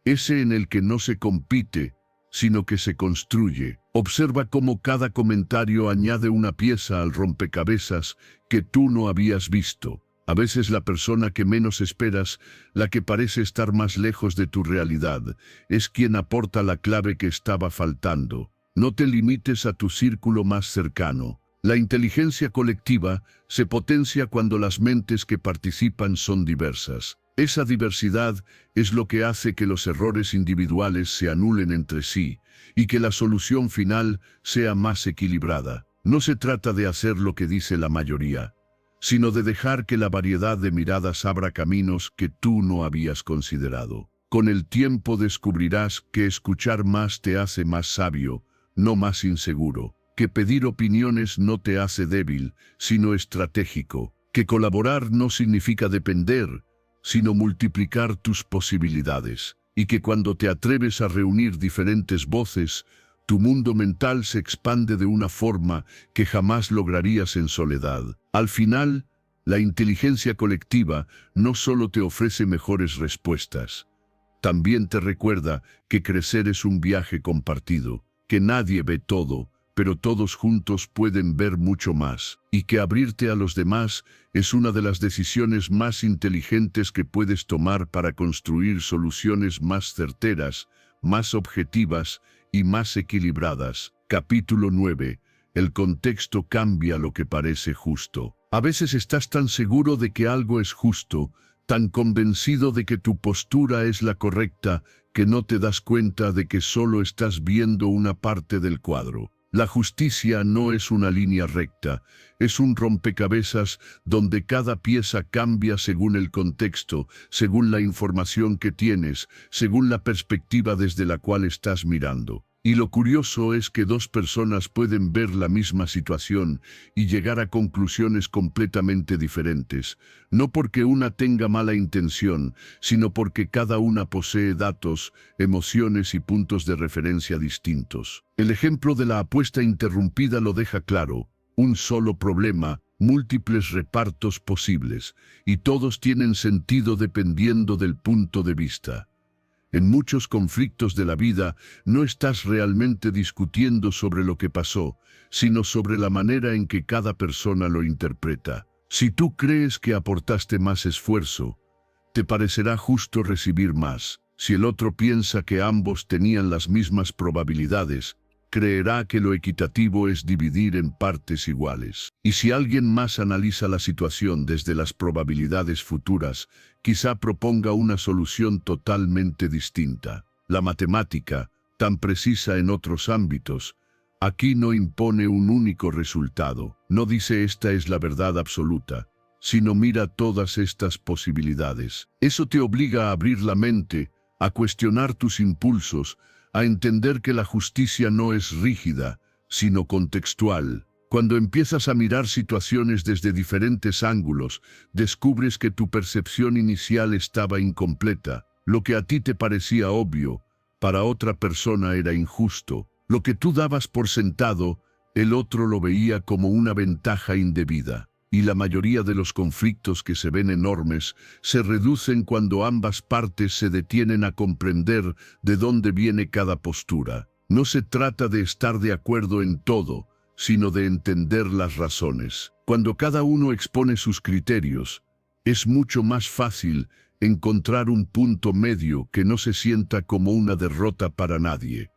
ese en el que no se compite, sino que se construye. Observa cómo cada comentario añade una pieza al rompecabezas que tú no habías visto. A veces la persona que menos esperas, la que parece estar más lejos de tu realidad, es quien aporta la clave que estaba faltando. No te limites a tu círculo más cercano. La inteligencia colectiva se potencia cuando las mentes que participan son diversas. Esa diversidad es lo que hace que los errores individuales se anulen entre sí y que la solución final sea más equilibrada. No se trata de hacer lo que dice la mayoría, sino de dejar que la variedad de miradas abra caminos que tú no habías considerado. Con el tiempo descubrirás que escuchar más te hace más sabio, no más inseguro, que pedir opiniones no te hace débil, sino estratégico, que colaborar no significa depender, sino multiplicar tus posibilidades, y que cuando te atreves a reunir diferentes voces, tu mundo mental se expande de una forma que jamás lograrías en soledad. Al final, la inteligencia colectiva no solo te ofrece mejores respuestas, también te recuerda que crecer es un viaje compartido, que nadie ve todo, pero todos juntos pueden ver mucho más, y que abrirte a los demás es una de las decisiones más inteligentes que puedes tomar para construir soluciones más certeras, más objetivas y más equilibradas. Capítulo 9. El contexto cambia lo que parece justo. A veces estás tan seguro de que algo es justo, tan convencido de que tu postura es la correcta, que no te das cuenta de que solo estás viendo una parte del cuadro. La justicia no es una línea recta, es un rompecabezas donde cada pieza cambia según el contexto, según la información que tienes, según la perspectiva desde la cual estás mirando. Y lo curioso es que dos personas pueden ver la misma situación y llegar a conclusiones completamente diferentes, no porque una tenga mala intención, sino porque cada una posee datos, emociones y puntos de referencia distintos. El ejemplo de la apuesta interrumpida lo deja claro: un solo problema, múltiples repartos posibles, y todos tienen sentido dependiendo del punto de vista. En muchos conflictos de la vida no estás realmente discutiendo sobre lo que pasó, sino sobre la manera en que cada persona lo interpreta. Si tú crees que aportaste más esfuerzo, te parecerá justo recibir más. Si el otro piensa que ambos tenían las mismas probabilidades, creerá que lo equitativo es dividir en partes iguales. Y si alguien más analiza la situación desde las probabilidades futuras, quizá proponga una solución totalmente distinta. La matemática, tan precisa en otros ámbitos, aquí no impone un único resultado. No dice esta es la verdad absoluta, sino mira todas estas posibilidades. Eso te obliga a abrir la mente, a cuestionar tus impulsos, a entender que la justicia no es rígida, sino contextual. Cuando empiezas a mirar situaciones desde diferentes ángulos, descubres que tu percepción inicial estaba incompleta. Lo que a ti te parecía obvio, para otra persona era injusto. Lo que tú dabas por sentado, el otro lo veía como una ventaja indebida. Y la mayoría de los conflictos que se ven enormes se reducen cuando ambas partes se detienen a comprender de dónde viene cada postura. No se trata de estar de acuerdo en todo, sino de entender las razones. Cuando cada uno expone sus criterios, es mucho más fácil encontrar un punto medio que no se sienta como una derrota para nadie.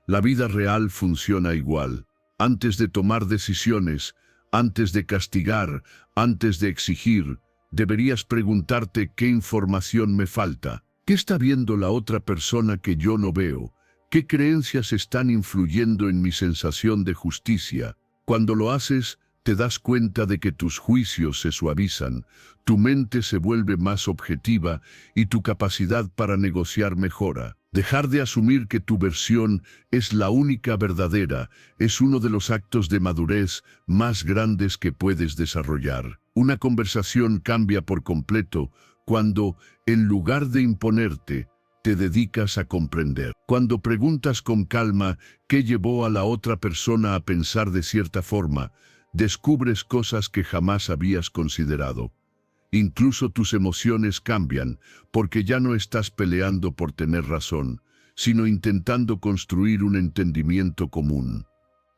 La vida real funciona igual. Antes de tomar decisiones, antes de castigar, antes de exigir, deberías preguntarte qué información me falta. ¿Qué está viendo la otra persona que yo no veo? ¿Qué creencias están influyendo en mi sensación de justicia? Cuando lo haces, te das cuenta de que tus juicios se suavizan, tu mente se vuelve más objetiva y tu capacidad para negociar mejora. Dejar de asumir que tu versión es la única verdadera es uno de los actos de madurez más grandes que puedes desarrollar. Una conversación cambia por completo cuando, en lugar de imponerte, te dedicas a comprender. Cuando preguntas con calma qué llevó a la otra persona a pensar de cierta forma, descubres cosas que jamás habías considerado. Incluso tus emociones cambian, porque ya no estás peleando por tener razón, sino intentando construir un entendimiento común.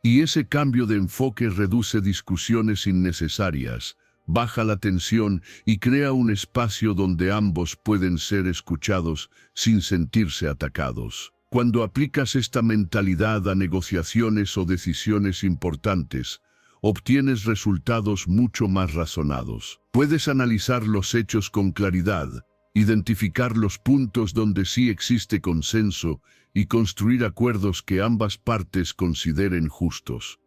Y ese cambio de enfoque reduce discusiones innecesarias, baja la tensión y crea un espacio donde ambos pueden ser escuchados sin sentirse atacados. Cuando aplicas esta mentalidad a negociaciones o decisiones importantes, obtienes resultados mucho más razonados. Puedes analizar los hechos con claridad, identificar los puntos donde sí existe consenso y construir acuerdos que ambas partes consideren justos.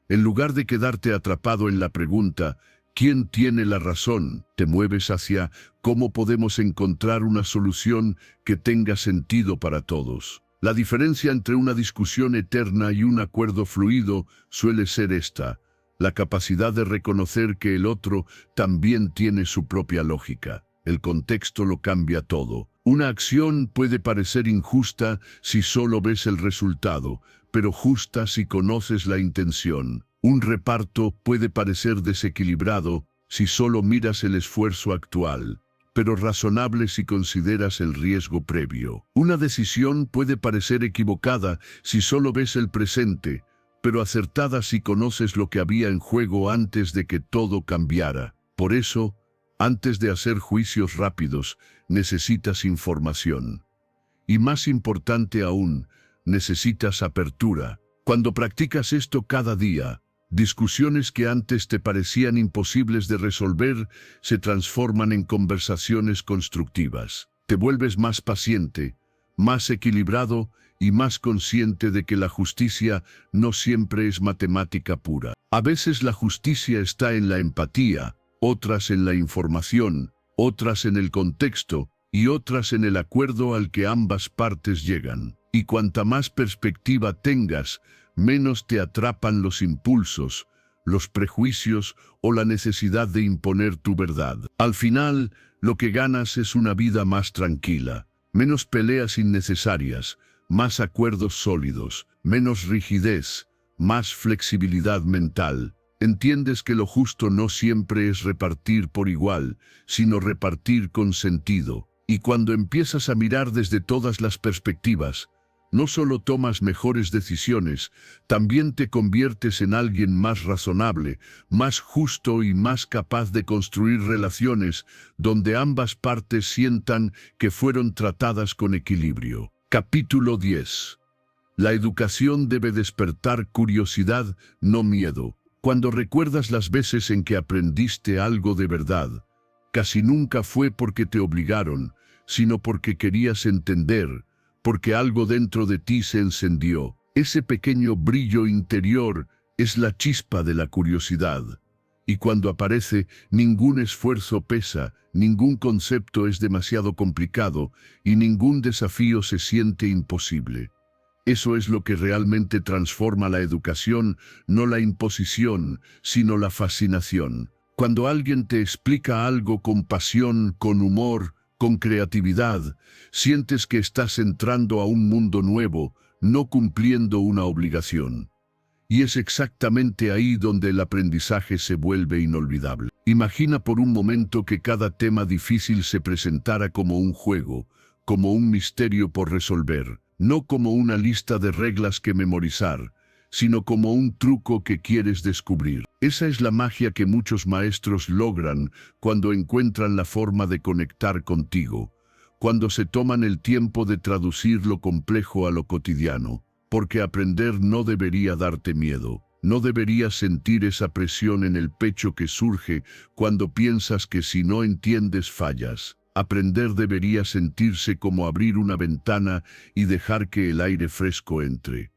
En lugar de quedarte atrapado en la pregunta ¿quién tiene la razón?, te mueves hacia ¿cómo podemos encontrar una solución que tenga sentido para todos? La diferencia entre una discusión eterna y un acuerdo fluido suele ser esta: la capacidad de reconocer que el otro también tiene su propia lógica. El contexto lo cambia todo. Una acción puede parecer injusta si solo ves el resultado, pero justa si conoces la intención. Un reparto puede parecer desequilibrado si solo miras el esfuerzo actual, pero razonable si consideras el riesgo previo. Una decisión puede parecer equivocada si solo ves el presente, pero acertada si conoces lo que había en juego antes de que todo cambiara. Por eso, antes de hacer juicios rápidos, necesitas información. Y más importante aún, necesitas apertura. Cuando practicas esto cada día, discusiones que antes te parecían imposibles de resolver se transforman en conversaciones constructivas. Te vuelves más paciente, más equilibrado y más consciente de que la justicia no siempre es matemática pura. A veces la justicia está en la empatía, otras en la información, otras en el contexto y otras en el acuerdo al que ambas partes llegan. Y cuanta más perspectiva tengas, menos te atrapan los impulsos, los prejuicios o la necesidad de imponer tu verdad. Al final, lo que ganas es una vida más tranquila, menos peleas innecesarias, más acuerdos sólidos, menos rigidez, más flexibilidad mental. Entiendes que lo justo no siempre es repartir por igual, sino repartir con sentido. Y cuando empiezas a mirar desde todas las perspectivas, no solo tomas mejores decisiones, también te conviertes en alguien más razonable, más justo y más capaz de construir relaciones donde ambas partes sientan que fueron tratadas con equilibrio. Capítulo 10. La educación debe despertar curiosidad, no miedo. Cuando recuerdas las veces en que aprendiste algo de verdad, casi nunca fue porque te obligaron, sino porque querías entender, porque algo dentro de ti se encendió. Ese pequeño brillo interior es la chispa de la curiosidad. Y cuando aparece, ningún esfuerzo pesa, ningún concepto es demasiado complicado y ningún desafío se siente imposible. Eso es lo que realmente transforma la educación, no la imposición, sino la fascinación. Cuando alguien te explica algo con pasión, con humor, con creatividad, sientes que estás entrando a un mundo nuevo, no cumpliendo una obligación. Y es exactamente ahí donde el aprendizaje se vuelve inolvidable. Imagina por un momento que cada tema difícil se presentara como un juego, como un misterio por resolver, no como una lista de reglas que memorizar, sino como un truco que quieres descubrir. Esa es la magia que muchos maestros logran cuando encuentran la forma de conectar contigo, cuando se toman el tiempo de traducir lo complejo a lo cotidiano. Porque aprender no debería darte miedo, no deberías sentir esa presión en el pecho que surge cuando piensas que si no entiendes fallas. Aprender debería sentirse como abrir una ventana y dejar que el aire fresco entre.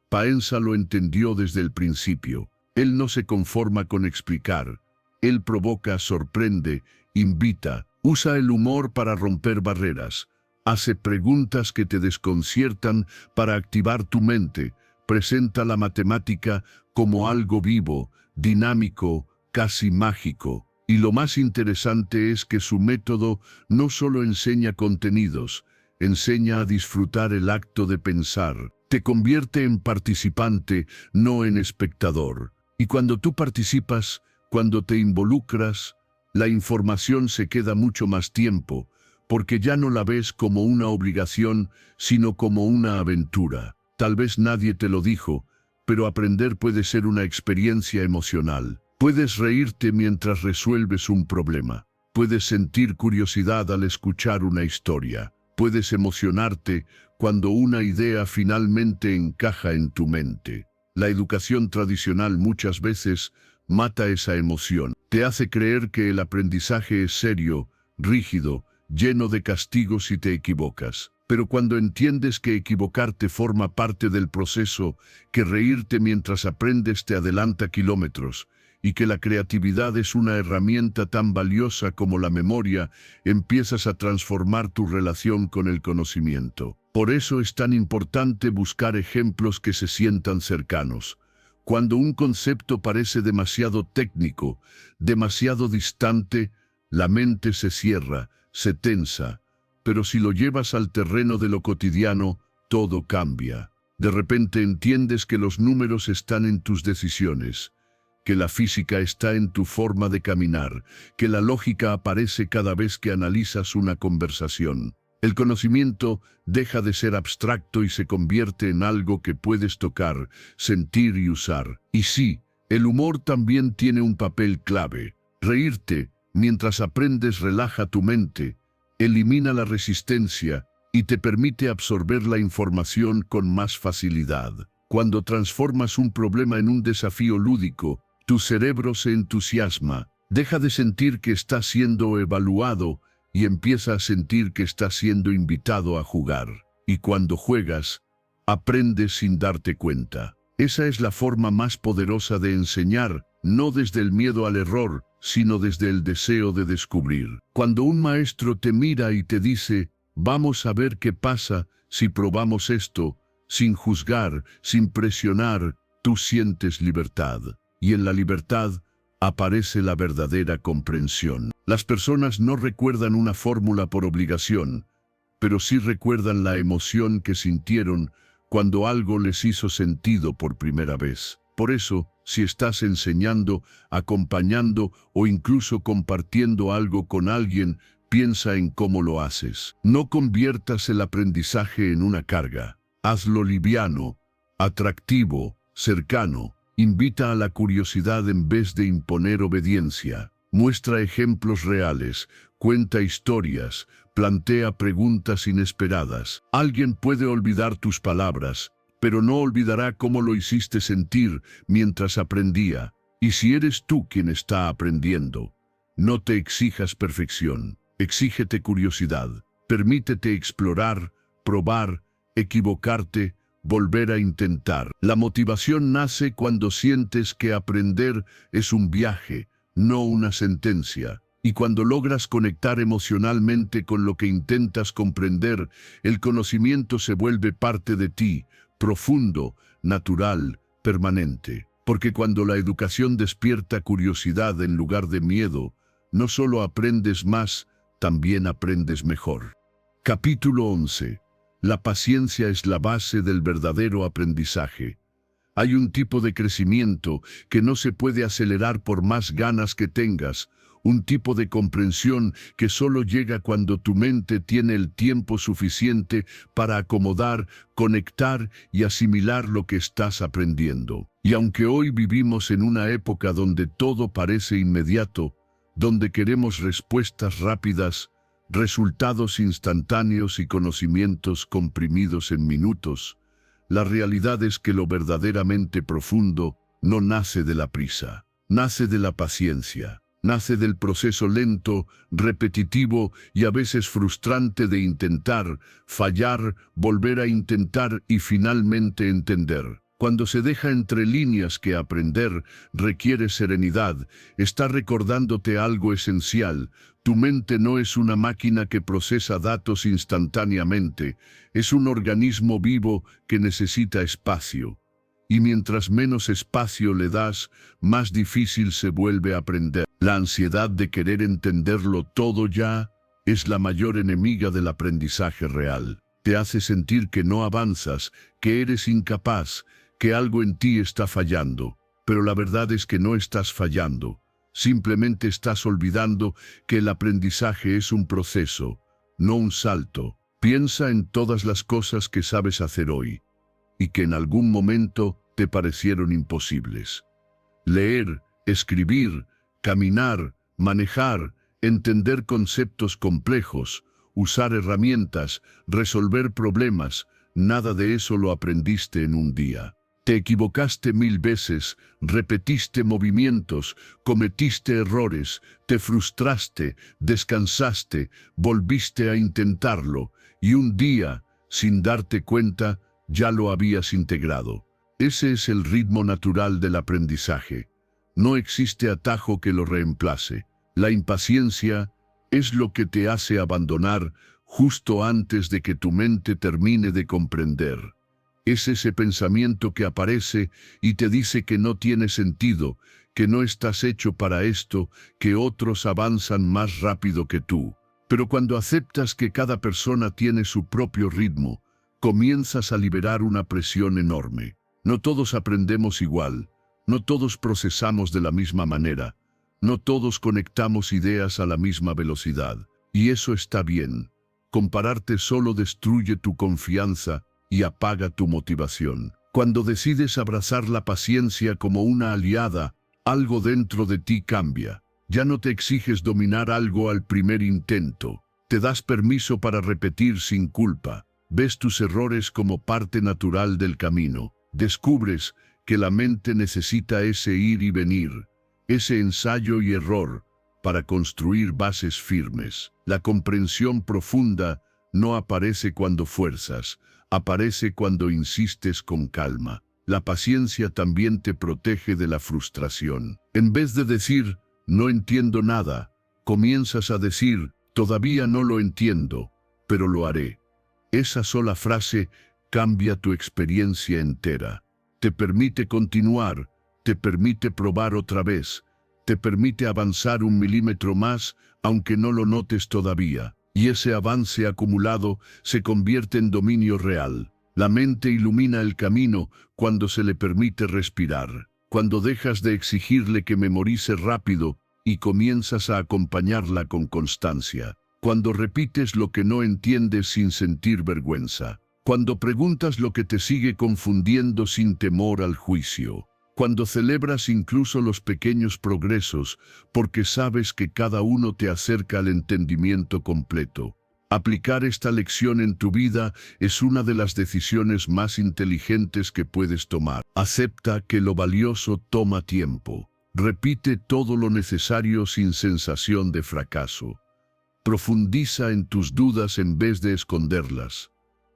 Paenza lo entendió desde el principio. Él no se conforma con explicar. Él provoca, sorprende, invita, usa el humor para romper barreras, hace preguntas que te desconciertan para activar tu mente, presenta la matemática como algo vivo, dinámico, casi mágico. Y lo más interesante es que su método no solo enseña contenidos, enseña a disfrutar el acto de pensar. Te convierte en participante, no en espectador. Y cuando tú participas, cuando te involucras, la información se queda mucho más tiempo, porque ya no la ves como una obligación, sino como una aventura. Tal vez nadie te lo dijo, pero aprender puede ser una experiencia emocional. Puedes reírte mientras resuelves un problema. Puedes sentir curiosidad al escuchar una historia. Puedes emocionarte cuando una idea finalmente encaja en tu mente. La educación tradicional muchas veces mata esa emoción. Te hace creer que el aprendizaje es serio, rígido, lleno de castigos si te equivocas. Pero cuando entiendes que equivocarte forma parte del proceso, que reírte mientras aprendes te adelanta kilómetros, y que la creatividad es una herramienta tan valiosa como la memoria, empiezas a transformar tu relación con el conocimiento. Por eso es tan importante buscar ejemplos que se sientan cercanos. Cuando un concepto parece demasiado técnico, demasiado distante, la mente se cierra, se tensa. Pero si lo llevas al terreno de lo cotidiano, todo cambia. De repente entiendes que los números están en tus decisiones, que la física está en tu forma de caminar, que la lógica aparece cada vez que analizas una conversación. El conocimiento deja de ser abstracto y se convierte en algo que puedes tocar, sentir y usar. Y sí, el humor también tiene un papel clave. Reírte mientras aprendes relaja tu mente, elimina la resistencia y te permite absorber la información con más facilidad. Cuando transformas un problema en un desafío lúdico, tu cerebro se entusiasma, deja de sentir que está siendo evaluado y empieza a sentir que está siendo invitado a jugar. Y cuando juegas, aprendes sin darte cuenta. Esa es la forma más poderosa de enseñar, no desde el miedo al error, sino desde el deseo de descubrir. Cuando un maestro te mira y te dice, vamos a ver qué pasa si probamos esto, sin juzgar, sin presionar, tú sientes libertad. Y en la libertad aparece la verdadera comprensión. Las personas no recuerdan una fórmula por obligación, pero sí recuerdan la emoción que sintieron cuando algo les hizo sentido por primera vez. Por eso, si estás enseñando, acompañando o incluso compartiendo algo con alguien, piensa en cómo lo haces. No conviertas el aprendizaje en una carga. Hazlo liviano, atractivo, cercano. Invita a la curiosidad en vez de imponer obediencia. Muestra ejemplos reales, cuenta historias, plantea preguntas inesperadas. Alguien puede olvidar tus palabras, pero no olvidará cómo lo hiciste sentir mientras aprendía. Y si eres tú quien está aprendiendo, no te exijas perfección, exígete curiosidad. Permítete explorar, probar, equivocarte, volver a intentar. La motivación nace cuando sientes que aprender es un viaje, no una sentencia. Y cuando logras conectar emocionalmente con lo que intentas comprender, el conocimiento se vuelve parte de ti, profundo, natural, permanente. Porque cuando la educación despierta curiosidad en lugar de miedo, no solo aprendes más, también aprendes mejor. Capítulo 11. La paciencia es la base del verdadero aprendizaje. Hay un tipo de crecimiento que no se puede acelerar por más ganas que tengas, un tipo de comprensión que solo llega cuando tu mente tiene el tiempo suficiente para acomodar, conectar y asimilar lo que estás aprendiendo. Y aunque hoy vivimos en una época donde todo parece inmediato, donde queremos respuestas rápidas, resultados instantáneos y conocimientos comprimidos en minutos, la realidad es que lo verdaderamente profundo no nace de la prisa, nace de la paciencia, nace del proceso lento, repetitivo y a veces frustrante de intentar, fallar, volver a intentar y finalmente entender. Cuando se deja entre líneas que aprender requiere serenidad, está recordándote algo esencial. Tu mente no es una máquina que procesa datos instantáneamente, es un organismo vivo que necesita espacio. Y mientras menos espacio le das, más difícil se vuelve a aprender. La ansiedad de querer entenderlo todo ya es la mayor enemiga del aprendizaje real. Te hace sentir que no avanzas, que eres incapaz, que algo en ti está fallando. Pero la verdad es que no estás fallando. Simplemente estás olvidando que el aprendizaje es un proceso, no un salto. Piensa en todas las cosas que sabes hacer hoy y que en algún momento te parecieron imposibles. Leer, escribir, caminar, manejar, entender conceptos complejos, usar herramientas, resolver problemas, nada de eso lo aprendiste en un día. Te equivocaste 1000 veces, repetiste movimientos, cometiste errores, te frustraste, descansaste, volviste a intentarlo, y un día, sin darte cuenta, ya lo habías integrado. Ese es el ritmo natural del aprendizaje. No existe atajo que lo reemplace. La impaciencia es lo que te hace abandonar justo antes de que tu mente termine de comprender. Es ese pensamiento que aparece y te dice que no tiene sentido, que no estás hecho para esto, que otros avanzan más rápido que tú. Pero cuando aceptas que cada persona tiene su propio ritmo, comienzas a liberar una presión enorme. No todos aprendemos igual, no todos procesamos de la misma manera, no todos conectamos ideas a la misma velocidad, y eso está bien. Compararte solo destruye tu confianza y apaga tu motivación. Cuando decides abrazar la paciencia como una aliada, algo dentro de ti cambia. Ya no te exiges dominar algo al primer intento. Te das permiso para repetir sin culpa. Ves tus errores como parte natural del camino. Descubres que la mente necesita ese ir y venir, ese ensayo y error, para construir bases firmes. La comprensión profunda no aparece cuando fuerzas, aparece cuando insistes con calma. La paciencia también te protege de la frustración. En vez de decir, no entiendo nada, comienzas a decir, todavía no lo entiendo, pero lo haré. Esa sola frase cambia tu experiencia entera. Te permite continuar, te permite probar otra vez, te permite avanzar 1 milímetro más, aunque no lo notes todavía. Y ese avance acumulado se convierte en dominio real. La mente ilumina el camino cuando se le permite respirar, cuando dejas de exigirle que memorice rápido y comienzas a acompañarla con constancia, cuando repites lo que no entiendes sin sentir vergüenza, cuando preguntas lo que te sigue confundiendo sin temor al juicio, cuando celebras incluso los pequeños progresos porque sabes que cada uno te acerca al entendimiento completo. Aplicar esta lección en tu vida es una de las decisiones más inteligentes que puedes tomar. Acepta que lo valioso toma tiempo. Repite todo lo necesario sin sensación de fracaso. Profundiza en tus dudas en vez de esconderlas.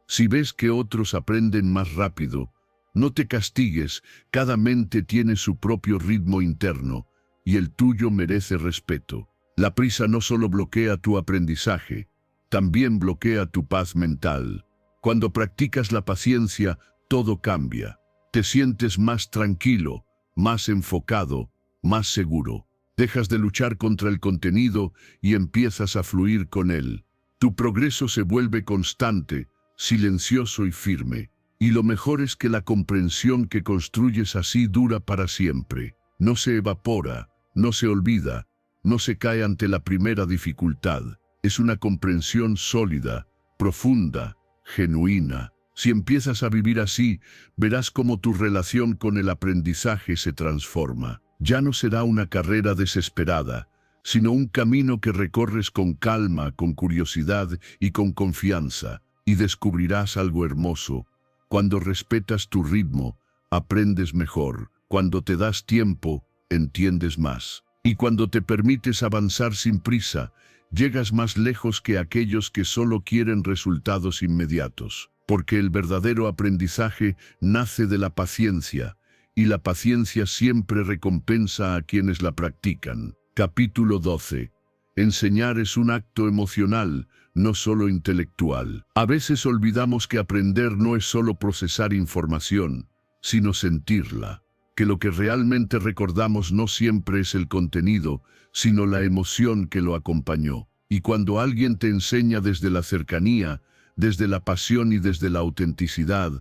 Si ves que otros aprenden más rápido, no te castigues, cada mente tiene su propio ritmo interno y el tuyo merece respeto. La prisa no solo bloquea tu aprendizaje, también bloquea tu paz mental. Cuando practicas la paciencia, todo cambia. Te sientes más tranquilo, más enfocado, más seguro. Dejas de luchar contra el contenido y empiezas a fluir con él. Tu progreso se vuelve constante, silencioso y firme. Y lo mejor es que la comprensión que construyes así dura para siempre. No se evapora, no se olvida, no se cae ante la primera dificultad. Es una comprensión sólida, profunda, genuina. Si empiezas a vivir así, verás cómo tu relación con el aprendizaje se transforma. Ya no será una carrera desesperada, sino un camino que recorres con calma, con curiosidad y con confianza. Y descubrirás algo hermoso. Cuando respetas tu ritmo, aprendes mejor. Cuando te das tiempo, entiendes más. Y cuando te permites avanzar sin prisa, llegas más lejos que aquellos que solo quieren resultados inmediatos. porque el verdadero aprendizaje nace de la paciencia, y la paciencia siempre recompensa a quienes la practican. Capítulo 12. Enseñar es un acto emocional, no solo intelectual. A veces olvidamos que aprender no es solo procesar información, sino sentirla. Que lo que realmente recordamos no siempre es el contenido, sino la emoción que lo acompañó. Y cuando alguien te enseña desde la cercanía, desde la pasión y desde la autenticidad,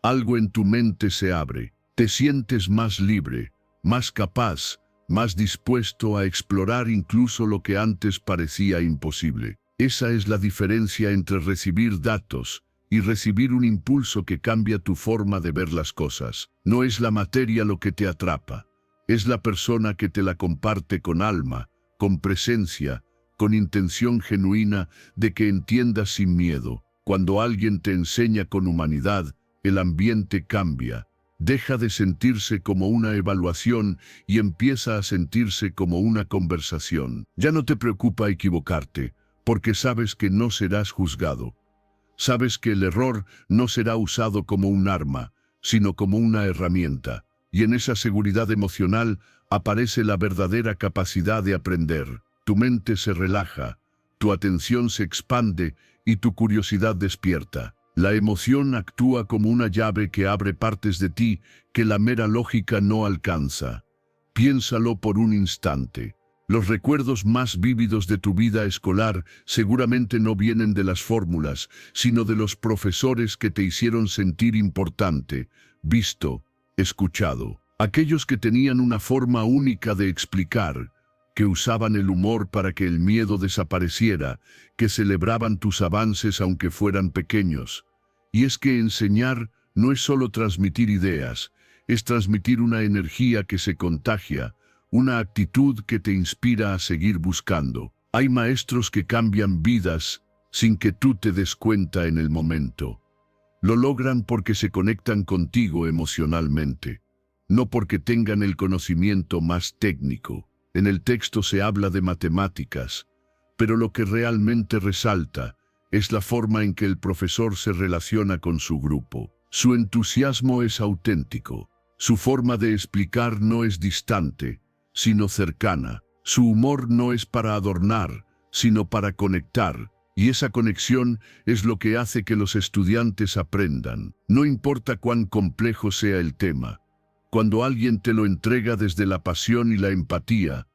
algo en tu mente se abre. Te sientes más libre, más capaz, más dispuesto a explorar incluso lo que antes parecía imposible. Esa es la diferencia entre recibir datos y recibir un impulso que cambia tu forma de ver las cosas. No es la materia lo que te atrapa, es la persona que te la comparte con alma, con presencia, con intención genuina de que entiendas sin miedo. Cuando alguien te enseña con humanidad, el ambiente cambia. Deja de sentirse como una evaluación y empieza a sentirse como una conversación. Ya no te preocupa equivocarte, porque sabes que no serás juzgado. Sabes que el error no será usado como un arma, sino como una herramienta. Y en esa seguridad emocional aparece la verdadera capacidad de aprender. Tu mente se relaja, tu atención se expande y tu curiosidad despierta. La emoción actúa como una llave que abre partes de ti que la mera lógica no alcanza. Piénsalo por un instante. Los recuerdos más vívidos de tu vida escolar seguramente no vienen de las fórmulas, sino de los profesores que te hicieron sentir importante, visto, escuchado. Aquellos que tenían una forma única de explicar, que usaban el humor para que el miedo desapareciera, que celebraban tus avances aunque fueran pequeños. Y es que enseñar no es solo transmitir ideas, es transmitir una energía que se contagia, una actitud que te inspira a seguir buscando. Hay maestros que cambian vidas sin que tú te des cuenta en el momento. Lo logran porque se conectan contigo emocionalmente, no porque tengan el conocimiento más técnico. En el texto se habla de matemáticas, pero lo que realmente resalta es la forma en que el profesor se relaciona con su grupo. Su entusiasmo es auténtico, su forma de explicar no es distante, sino cercana. Su humor no es para adornar, sino para conectar, y esa conexión es lo que hace que los estudiantes aprendan. No importa cuán complejo sea el tema. Cuando alguien te lo entrega desde la pasión y la empatía,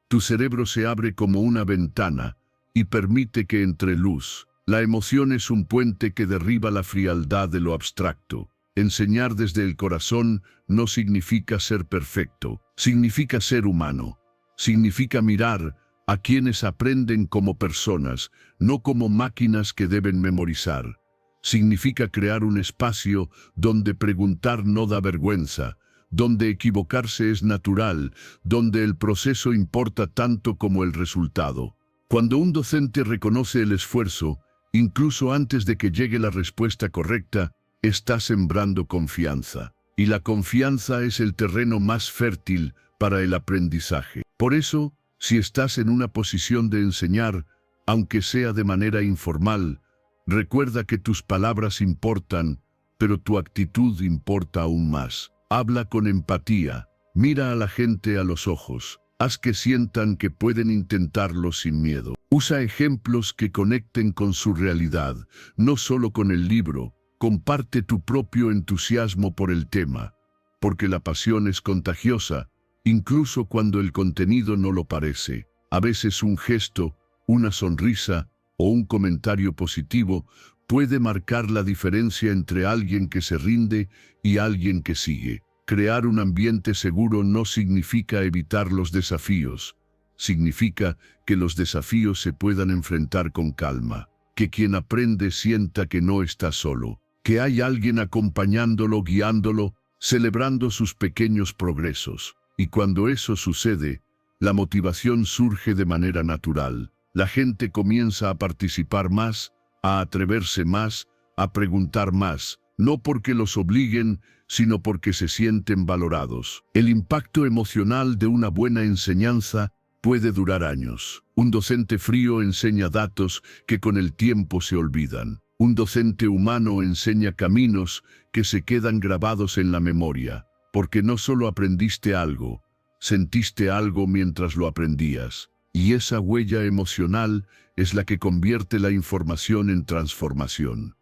tu cerebro se abre como una ventana y permite que entre luz. La emoción es un puente que derriba la frialdad de lo abstracto. Enseñar desde el corazón no significa ser perfecto, significa ser humano. Significa mirar a quienes aprenden como personas, no como máquinas que deben memorizar. Significa crear un espacio donde preguntar no da vergüenza, donde equivocarse es natural, donde el proceso importa tanto como el resultado. Cuando un docente reconoce el esfuerzo, incluso antes de que llegue la respuesta correcta, está sembrando confianza. Y la confianza es el terreno más fértil para el aprendizaje. Por eso, si estás en una posición de enseñar, aunque sea de manera informal, recuerda que tus palabras importan, pero tu actitud importa aún más. Habla con empatía, mira a la gente a los ojos, haz que sientan que pueden intentarlo sin miedo. Usa ejemplos que conecten con su realidad, no solo con el libro. Comparte tu propio entusiasmo por el tema, porque la pasión es contagiosa, incluso cuando el contenido no lo parece. A veces un gesto, una sonrisa o un comentario positivo puede marcar la diferencia entre alguien que se rinde y alguien que sigue. Crear un ambiente seguro no significa evitar los desafíos, significa que los desafíos se puedan enfrentar con calma, que quien aprende sienta que no está solo, que hay alguien acompañándolo, guiándolo, celebrando sus pequeños progresos. Y cuando eso sucede, la motivación surge de manera natural. La gente comienza a participar más, a atreverse más, a preguntar más, no porque los obliguen, sino porque se sienten valorados. El impacto emocional de una buena enseñanza puede durar años. Un docente frío enseña datos que con el tiempo se olvidan. Un docente humano enseña caminos que se quedan grabados en la memoria, porque no solo aprendiste algo, sentiste algo mientras lo aprendías. Y esa huella emocional es la que convierte la información en transformación.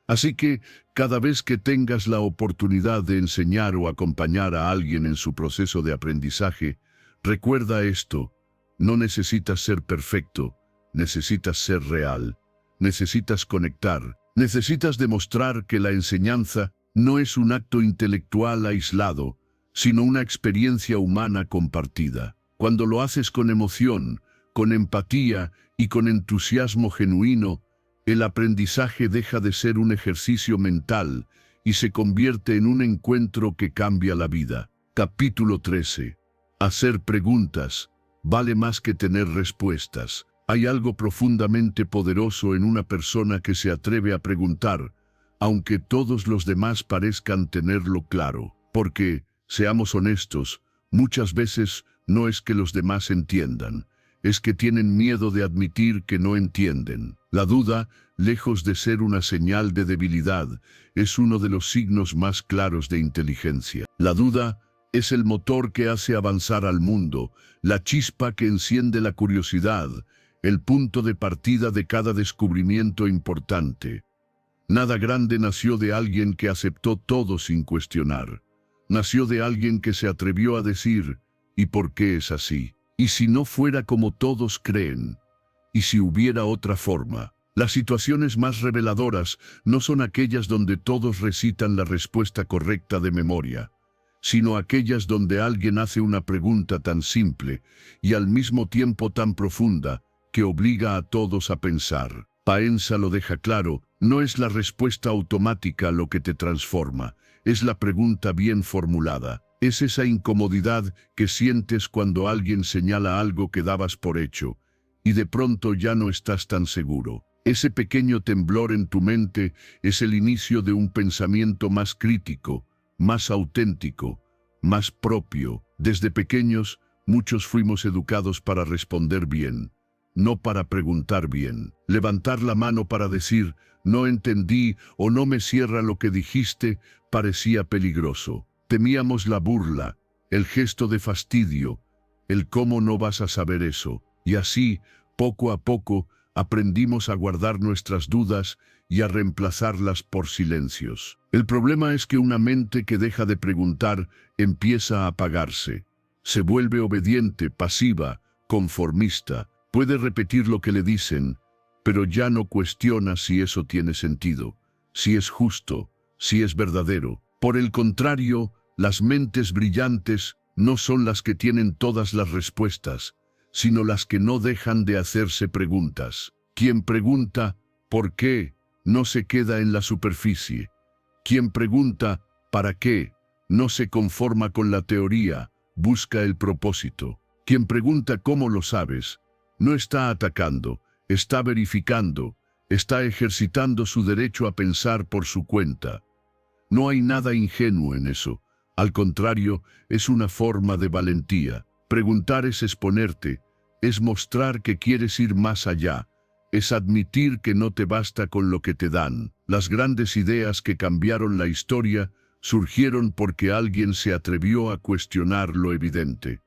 Así que, cada vez que tengas la oportunidad de enseñar o acompañar a alguien en su proceso de aprendizaje, recuerda esto: no necesitas ser perfecto, necesitas ser real, necesitas conectar, necesitas demostrar que la enseñanza no es un acto intelectual aislado, sino una experiencia humana compartida. Cuando lo haces con emoción, con empatía y con entusiasmo genuino, el aprendizaje deja de ser un ejercicio mental y se convierte en un encuentro que cambia la vida. Capítulo 13. Hacer preguntas vale más que tener respuestas. Hay algo profundamente poderoso en una persona que se atreve a preguntar, aunque todos los demás parezcan tenerlo claro. Porque, seamos honestos, muchas veces no es que los demás entiendan, es que tienen miedo de admitir que no entienden. La duda, lejos de ser una señal de debilidad, es uno de los signos más claros de inteligencia. La duda es el motor que hace avanzar al mundo, la chispa que enciende la curiosidad, el punto de partida de cada descubrimiento importante. Nada grande nació de alguien que aceptó todo sin cuestionar. Nació de alguien que se atrevió a decir: ¿y por qué es así? ¿Y si no fuera como todos creen? ¿Y si hubiera otra forma? Las situaciones más reveladoras no son aquellas donde todos recitan la respuesta correcta de memoria, sino aquellas donde alguien hace una pregunta tan simple y al mismo tiempo tan profunda que obliga a todos a pensar. Paenza lo deja claro: no es la respuesta automática lo que te transforma, es la pregunta bien formulada. Es esa incomodidad que sientes cuando alguien señala algo que dabas por hecho, y de pronto ya no estás tan seguro. Ese pequeño temblor en tu mente es el inicio de un pensamiento más crítico, más auténtico, más propio. Desde pequeños, muchos fuimos educados para responder bien, no para preguntar bien. Levantar la mano para decir «no entendí» o «no me cierra lo que dijiste» parecía peligroso. Temíamos la burla, el gesto de fastidio, el «¿cómo no vas a saber eso?». Y así, poco a poco, aprendimos a guardar nuestras dudas y a reemplazarlas por silencios. El problema es que una mente que deja de preguntar empieza a apagarse. Se vuelve obediente, pasiva, conformista. Puede repetir lo que le dicen, pero ya no cuestiona si eso tiene sentido, si es justo, si es verdadero. Por el contrario, las mentes brillantes no son las que tienen todas las respuestas, sino las que no dejan de hacerse preguntas. Quien pregunta ¿por qué?, no se queda en la superficie. Quien pregunta ¿para qué?, no se conforma con la teoría, busca el propósito. Quien pregunta ¿cómo lo sabes?, no está atacando, está verificando, está ejercitando su derecho a pensar por su cuenta. No hay nada ingenuo en eso. Al contrario, es una forma de valentía. Preguntar es exponerte, es mostrar que quieres ir más allá, es admitir que no te basta con lo que te dan. Las grandes ideas que cambiaron la historia surgieron porque alguien se atrevió a cuestionar lo evidente.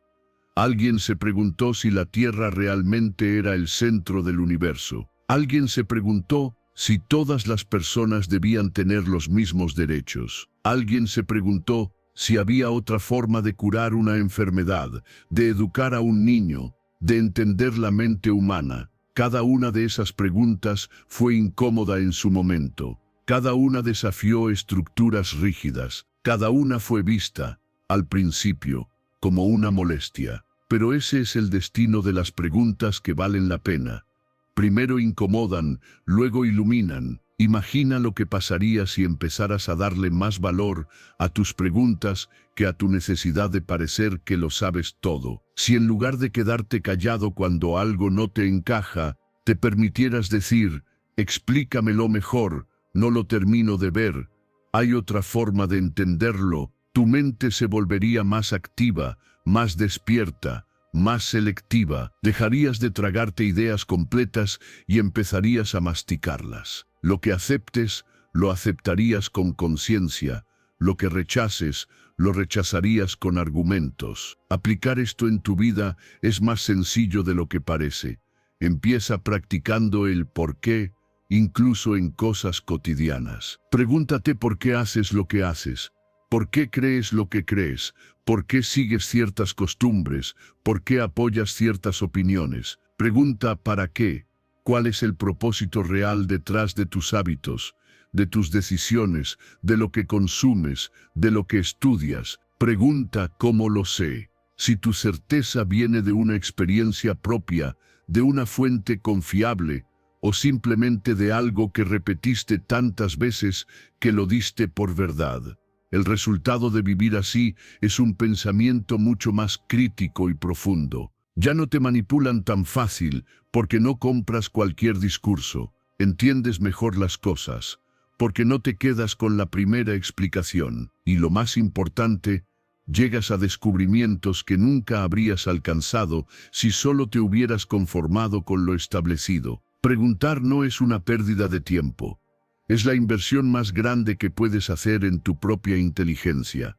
Alguien se preguntó si la Tierra realmente era el centro del universo. Alguien se preguntó si todas las personas debían tener los mismos derechos. Alguien se preguntó si había otra forma de curar una enfermedad, de educar a un niño, de entender la mente humana. Cada una de esas preguntas fue incómoda en su momento. Cada una desafió estructuras rígidas. Cada una fue vista, al principio, como una molestia. Pero ese es el destino de las preguntas que valen la pena. Primero incomodan, luego iluminan. Imagina lo que pasaría si empezaras a darle más valor a tus preguntas que a tu necesidad de parecer que lo sabes todo. Si en lugar de quedarte callado cuando algo no te encaja, te permitieras decir, explícamelo mejor, no lo termino de ver, hay otra forma de entenderlo, tu mente se volvería más activa, más despierta, más selectiva. Dejarías de tragarte ideas completas y empezarías a masticarlas. Lo que aceptes, lo aceptarías con conciencia. Lo que rechaces, lo rechazarías con argumentos. Aplicar esto en tu vida es más sencillo de lo que parece. Empieza practicando el por qué, incluso en cosas cotidianas. Pregúntate por qué haces lo que haces. ¿Por qué crees lo que crees? ¿Por qué sigues ciertas costumbres? ¿Por qué apoyas ciertas opiniones? Pregunta ¿para qué? ¿Cuál es el propósito real detrás de tus hábitos, de tus decisiones, de lo que consumes, de lo que estudias? Pregunta ¿cómo lo sé? Si tu certeza viene de una experiencia propia, de una fuente confiable, o simplemente de algo que repetiste tantas veces que lo diste por verdad. El resultado de vivir así es un pensamiento mucho más crítico y profundo. Ya no te manipulan tan fácil porque no compras cualquier discurso. Entiendes mejor las cosas, porque no te quedas con la primera explicación. Y lo más importante, llegas a descubrimientos que nunca habrías alcanzado si solo te hubieras conformado con lo establecido. Preguntar no es una pérdida de tiempo. Es la inversión más grande que puedes hacer en tu propia inteligencia.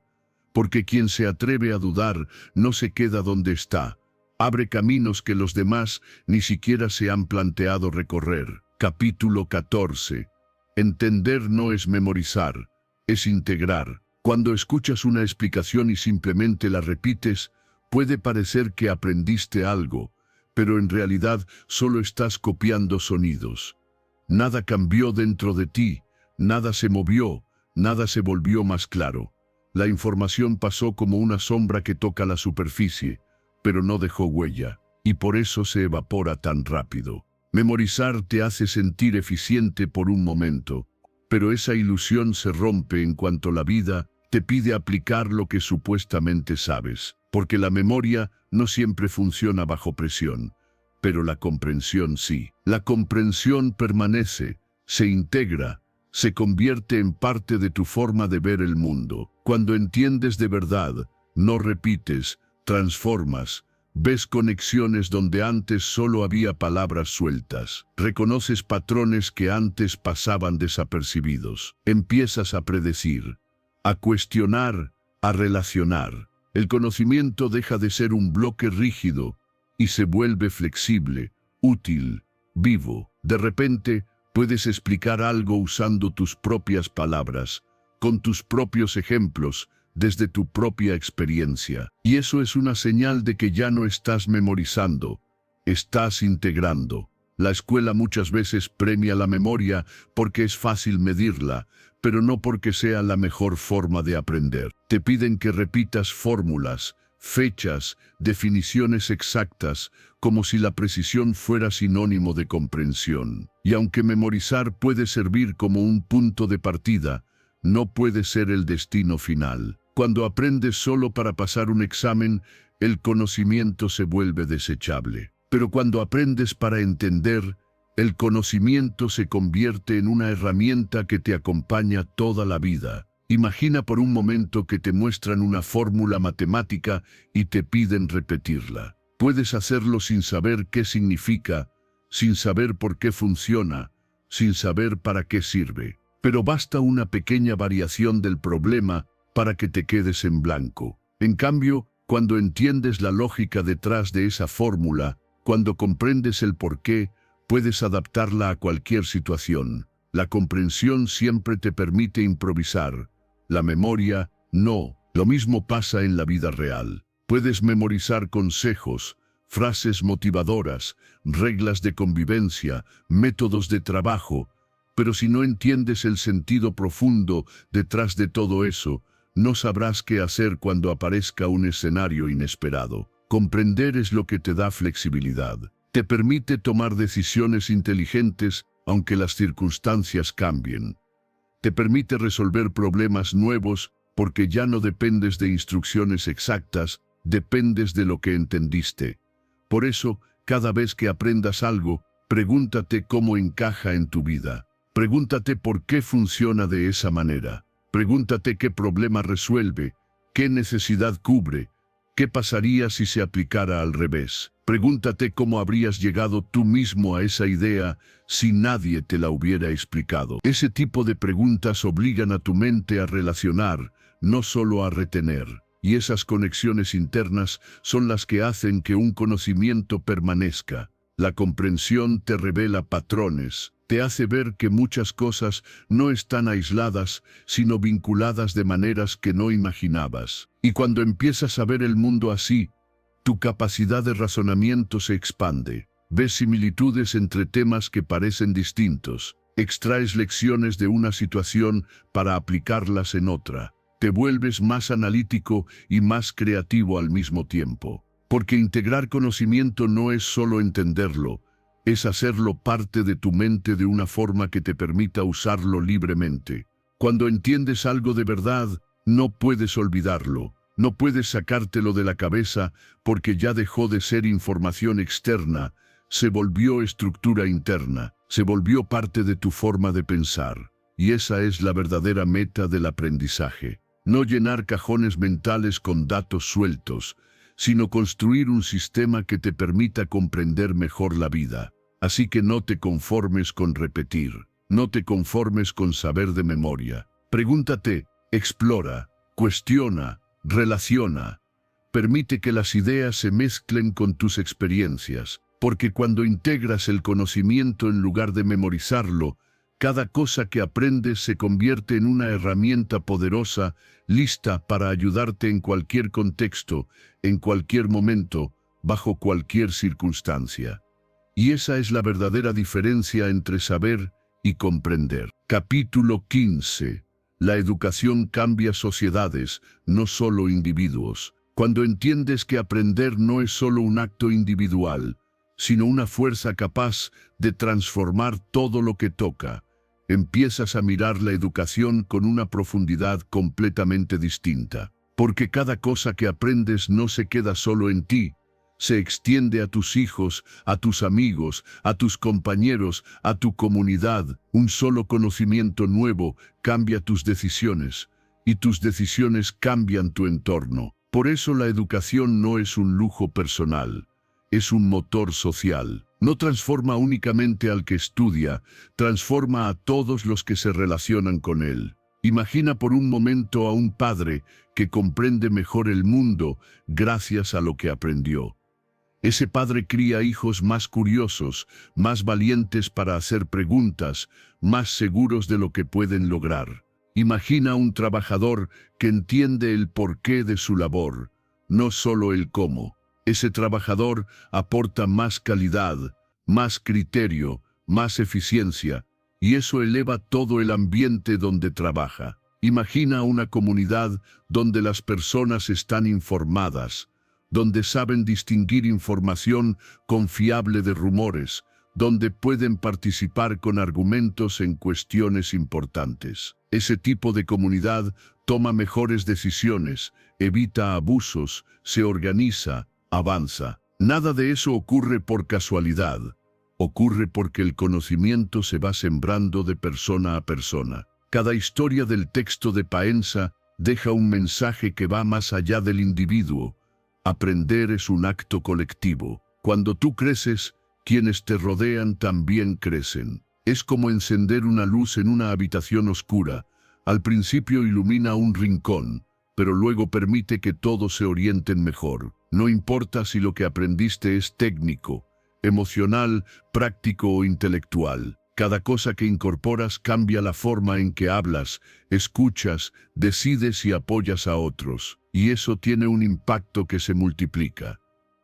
Porque quien se atreve a dudar no se queda donde está. Abre caminos que los demás ni siquiera se han planteado recorrer. Capítulo 14. Entender no es memorizar, es integrar. Cuando escuchas una explicación y simplemente la repites, puede parecer que aprendiste algo, pero en realidad solo estás copiando sonidos. Nada cambió dentro de ti, nada se movió, nada se volvió más claro. La información pasó como una sombra que toca la superficie, pero no dejó huella, y por eso se evapora tan rápido. Memorizar te hace sentir eficiente por un momento, pero esa ilusión se rompe en cuanto la vida te pide aplicar lo que supuestamente sabes, porque la memoria no siempre funciona bajo presión. Pero la comprensión sí. La comprensión permanece, se integra, se convierte en parte de tu forma de ver el mundo. Cuando entiendes de verdad, no repites, transformas, ves conexiones donde antes solo había palabras sueltas. Reconoces patrones que antes pasaban desapercibidos. Empiezas a predecir, a cuestionar, a relacionar. El conocimiento deja de ser un bloque rígido y se vuelve flexible, útil, vivo. De repente, puedes explicar algo usando tus propias palabras, con tus propios ejemplos, desde tu propia experiencia. Y eso es una señal de que ya no estás memorizando, estás integrando. La escuela muchas veces premia la memoria porque es fácil medirla, pero no porque sea la mejor forma de aprender. Te piden que repitas fórmulas, fechas, definiciones exactas, como si la precisión fuera sinónimo de comprensión. Y aunque memorizar puede servir como un punto de partida, no puede ser el destino final. Cuando aprendes solo para pasar un examen, el conocimiento se vuelve desechable. Pero cuando aprendes para entender, el conocimiento se convierte en una herramienta que te acompaña toda la vida. Imagina por un momento que te muestran una fórmula matemática y te piden repetirla. Puedes hacerlo sin saber qué significa, sin saber por qué funciona, sin saber para qué sirve. Pero basta una pequeña variación del problema para que te quedes en blanco. En cambio, cuando entiendes la lógica detrás de esa fórmula, cuando comprendes el porqué, puedes adaptarla a cualquier situación. La comprensión siempre te permite improvisar. La memoria, no. Lo mismo pasa en la vida real. Puedes memorizar consejos, frases motivadoras, reglas de convivencia, métodos de trabajo, pero si no entiendes el sentido profundo detrás de todo eso, no sabrás qué hacer cuando aparezca un escenario inesperado. Comprender es lo que te da flexibilidad. Te permite tomar decisiones inteligentes aunque las circunstancias cambien. Te permite resolver problemas nuevos porque ya no dependes de instrucciones exactas, dependes de lo que entendiste. Por eso, cada vez que aprendas algo, pregúntate cómo encaja en tu vida. Pregúntate por qué funciona de esa manera. Pregúntate qué problema resuelve, qué necesidad cubre, ¿Qué pasaría si se aplicara al revés? Pregúntate cómo habrías llegado tú mismo a esa idea si nadie te la hubiera explicado. Ese tipo de preguntas obligan a tu mente a relacionar, no solo a retener. Y esas conexiones internas son las que hacen que un conocimiento permanezca. La comprensión te revela patrones, te hace ver que muchas cosas no están aisladas, sino vinculadas de maneras que no imaginabas. Y cuando empiezas a ver el mundo así, tu capacidad de razonamiento se expande. Ves similitudes entre temas que parecen distintos. Extraes lecciones de una situación para aplicarlas en otra. Te vuelves más analítico y más creativo al mismo tiempo. Porque integrar conocimiento no es solo entenderlo, es hacerlo parte de tu mente de una forma que te permita usarlo libremente. Cuando entiendes algo de verdad, no puedes olvidarlo. No puedes sacártelo de la cabeza porque ya dejó de ser información externa, se volvió estructura interna, se volvió parte de tu forma de pensar. Y esa es la verdadera meta del aprendizaje. No llenar cajones mentales con datos sueltos, sino construir un sistema que te permita comprender mejor la vida. Así que no te conformes con repetir, no te conformes con saber de memoria. Pregúntate, explora, cuestiona, relaciona. Permite que las ideas se mezclen con tus experiencias, porque cuando integras el conocimiento en lugar de memorizarlo, cada cosa que aprendes se convierte en una herramienta poderosa, lista para ayudarte en cualquier contexto, en cualquier momento, bajo cualquier circunstancia. Y esa es la verdadera diferencia entre saber y comprender. Capítulo 15. La educación cambia sociedades, no solo individuos. Cuando entiendes que aprender no es solo un acto individual, sino una fuerza capaz de transformar todo lo que toca, empiezas a mirar la educación con una profundidad completamente distinta. Porque cada cosa que aprendes no se queda solo en ti, se extiende a tus hijos, a tus amigos, a tus compañeros, a tu comunidad. Un solo conocimiento nuevo cambia tus decisiones, y tus decisiones cambian tu entorno. Por eso la educación no es un lujo personal, es un motor social. No transforma únicamente al que estudia, transforma a todos los que se relacionan con él. Imagina por un momento a un padre que comprende mejor el mundo gracias a lo que aprendió. Ese padre cría hijos más curiosos, más valientes para hacer preguntas, más seguros de lo que pueden lograr. Imagina a un trabajador que entiende el porqué de su labor, no solo el cómo. Ese trabajador aporta más calidad, más criterio, más eficiencia, y eso eleva todo el ambiente donde trabaja. Imagina una comunidad donde las personas están informadas, donde saben distinguir información confiable de rumores, donde pueden participar con argumentos en cuestiones importantes. Ese tipo de comunidad toma mejores decisiones, evita abusos, se organiza, avanza. Nada de eso ocurre por casualidad. Ocurre porque el conocimiento se va sembrando de persona a persona. Cada historia del texto de Paenza deja un mensaje que va más allá del individuo. Aprender es un acto colectivo. Cuando tú creces, quienes te rodean también crecen. Es como encender una luz en una habitación oscura. Al principio ilumina un rincón, pero luego permite que todos se orienten mejor. No importa si lo que aprendiste es técnico, emocional, práctico o intelectual. Cada cosa que incorporas cambia la forma en que hablas, escuchas, decides y apoyas a otros. Y eso tiene un impacto que se multiplica.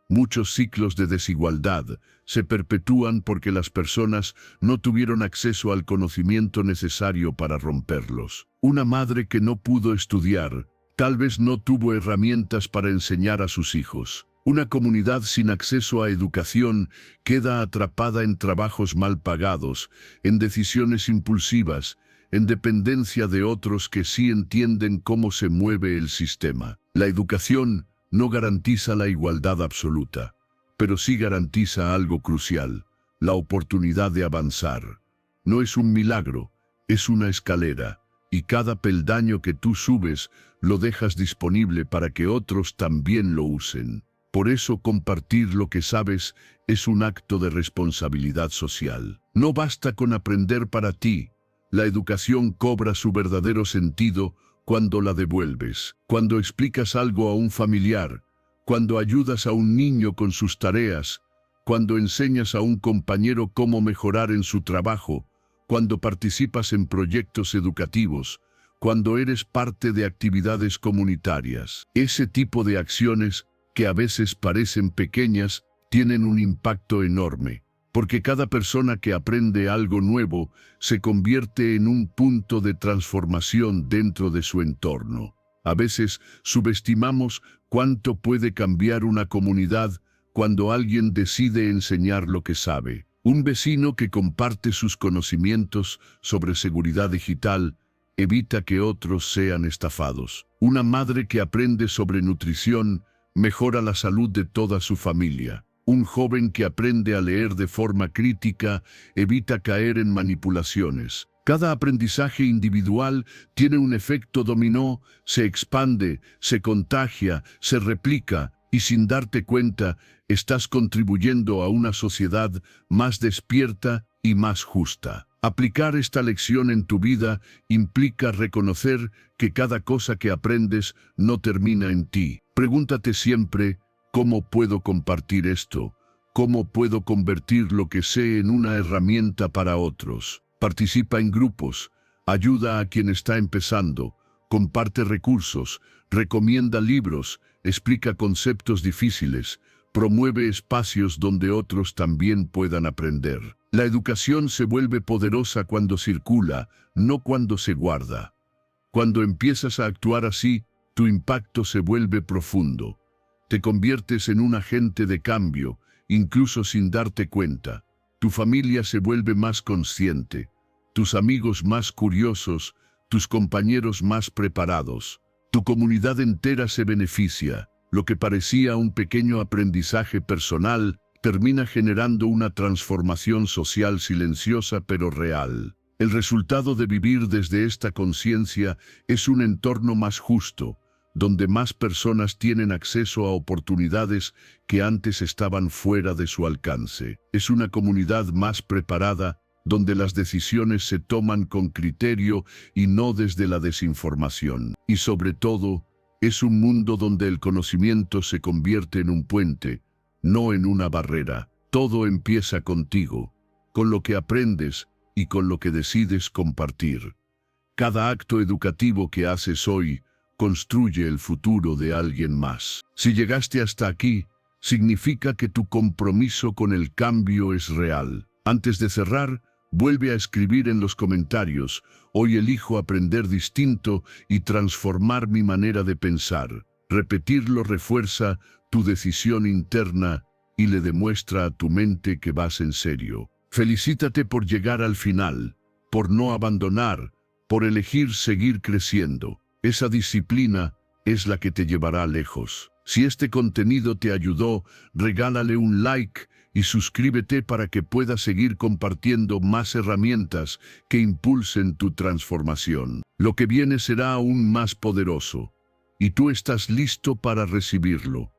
Muchos ciclos de desigualdad se perpetúan porque las personas no tuvieron acceso al conocimiento necesario para romperlos. Una madre que no pudo estudiar, tal vez no tuvo herramientas para enseñar a sus hijos. Una comunidad sin acceso a educación queda atrapada en trabajos mal pagados, en decisiones impulsivas, en dependencia de otros que sí entienden cómo se mueve el sistema. La educación no garantiza la igualdad absoluta, pero sí garantiza algo crucial, la oportunidad de avanzar. No es un milagro, es una escalera, y cada peldaño que tú subes lo dejas disponible para que otros también lo usen. Por eso compartir lo que sabes es un acto de responsabilidad social. No basta con aprender para ti. La educación cobra su verdadero sentido cuando la devuelves, cuando explicas algo a un familiar, cuando ayudas a un niño con sus tareas, cuando enseñas a un compañero cómo mejorar en su trabajo, cuando participas en proyectos educativos, cuando eres parte de actividades comunitarias. Ese tipo de acciones, que a veces parecen pequeñas, tienen un impacto enorme, porque cada persona que aprende algo nuevo se convierte en un punto de transformación dentro de su entorno. A veces subestimamos cuánto puede cambiar una comunidad cuando alguien decide enseñar lo que sabe. Un vecino que comparte sus conocimientos sobre seguridad digital evita que otros sean estafados. Una madre que aprende sobre nutrición mejora la salud de toda su familia. Un joven que aprende a leer de forma crítica evita caer en manipulaciones. Cada aprendizaje individual tiene un efecto dominó, se expande, se contagia, se replica, y sin darte cuenta, estás contribuyendo a una sociedad más despierta y más justa. Aplicar esta lección en tu vida implica reconocer que cada cosa que aprendes no termina en ti. Pregúntate siempre, ¿cómo puedo compartir esto? ¿Cómo puedo convertir lo que sé en una herramienta para otros? Participa en grupos, ayuda a quien está empezando, comparte recursos, recomienda libros, explica conceptos difíciles, promueve espacios donde otros también puedan aprender. La educación se vuelve poderosa cuando circula, no cuando se guarda. Cuando empiezas a actuar así, tu impacto se vuelve profundo. Te conviertes en un agente de cambio, incluso sin darte cuenta. Tu familia se vuelve más consciente, tus amigos más curiosos, tus compañeros más preparados. Tu comunidad entera se beneficia. Lo que parecía un pequeño aprendizaje personal termina generando una transformación social silenciosa pero real. El resultado de vivir desde esta conciencia es un entorno más justo, donde más personas tienen acceso a oportunidades que antes estaban fuera de su alcance. Es una comunidad más preparada, donde las decisiones se toman con criterio y no desde la desinformación. Y sobre todo, es un mundo donde el conocimiento se convierte en un puente, no en una barrera. Todo empieza contigo, con lo que aprendes y con lo que decides compartir. Cada acto educativo que haces hoy construye el futuro de alguien más. Si llegaste hasta aquí, significa que tu compromiso con el cambio es real. Antes de cerrar, vuelve a escribir en los comentarios: hoy elijo aprender distinto y transformar mi manera de pensar. Repetirlo refuerza tu decisión interna y le demuestra a tu mente que vas en serio. Felicítate por llegar al final, por no abandonar, por elegir seguir creciendo. Esa disciplina es la que te llevará lejos. Si este contenido te ayudó, regálale un like y suscríbete para que puedas seguir compartiendo más herramientas que impulsen tu transformación. Lo que viene será aún más poderoso, y tú estás listo para recibirlo.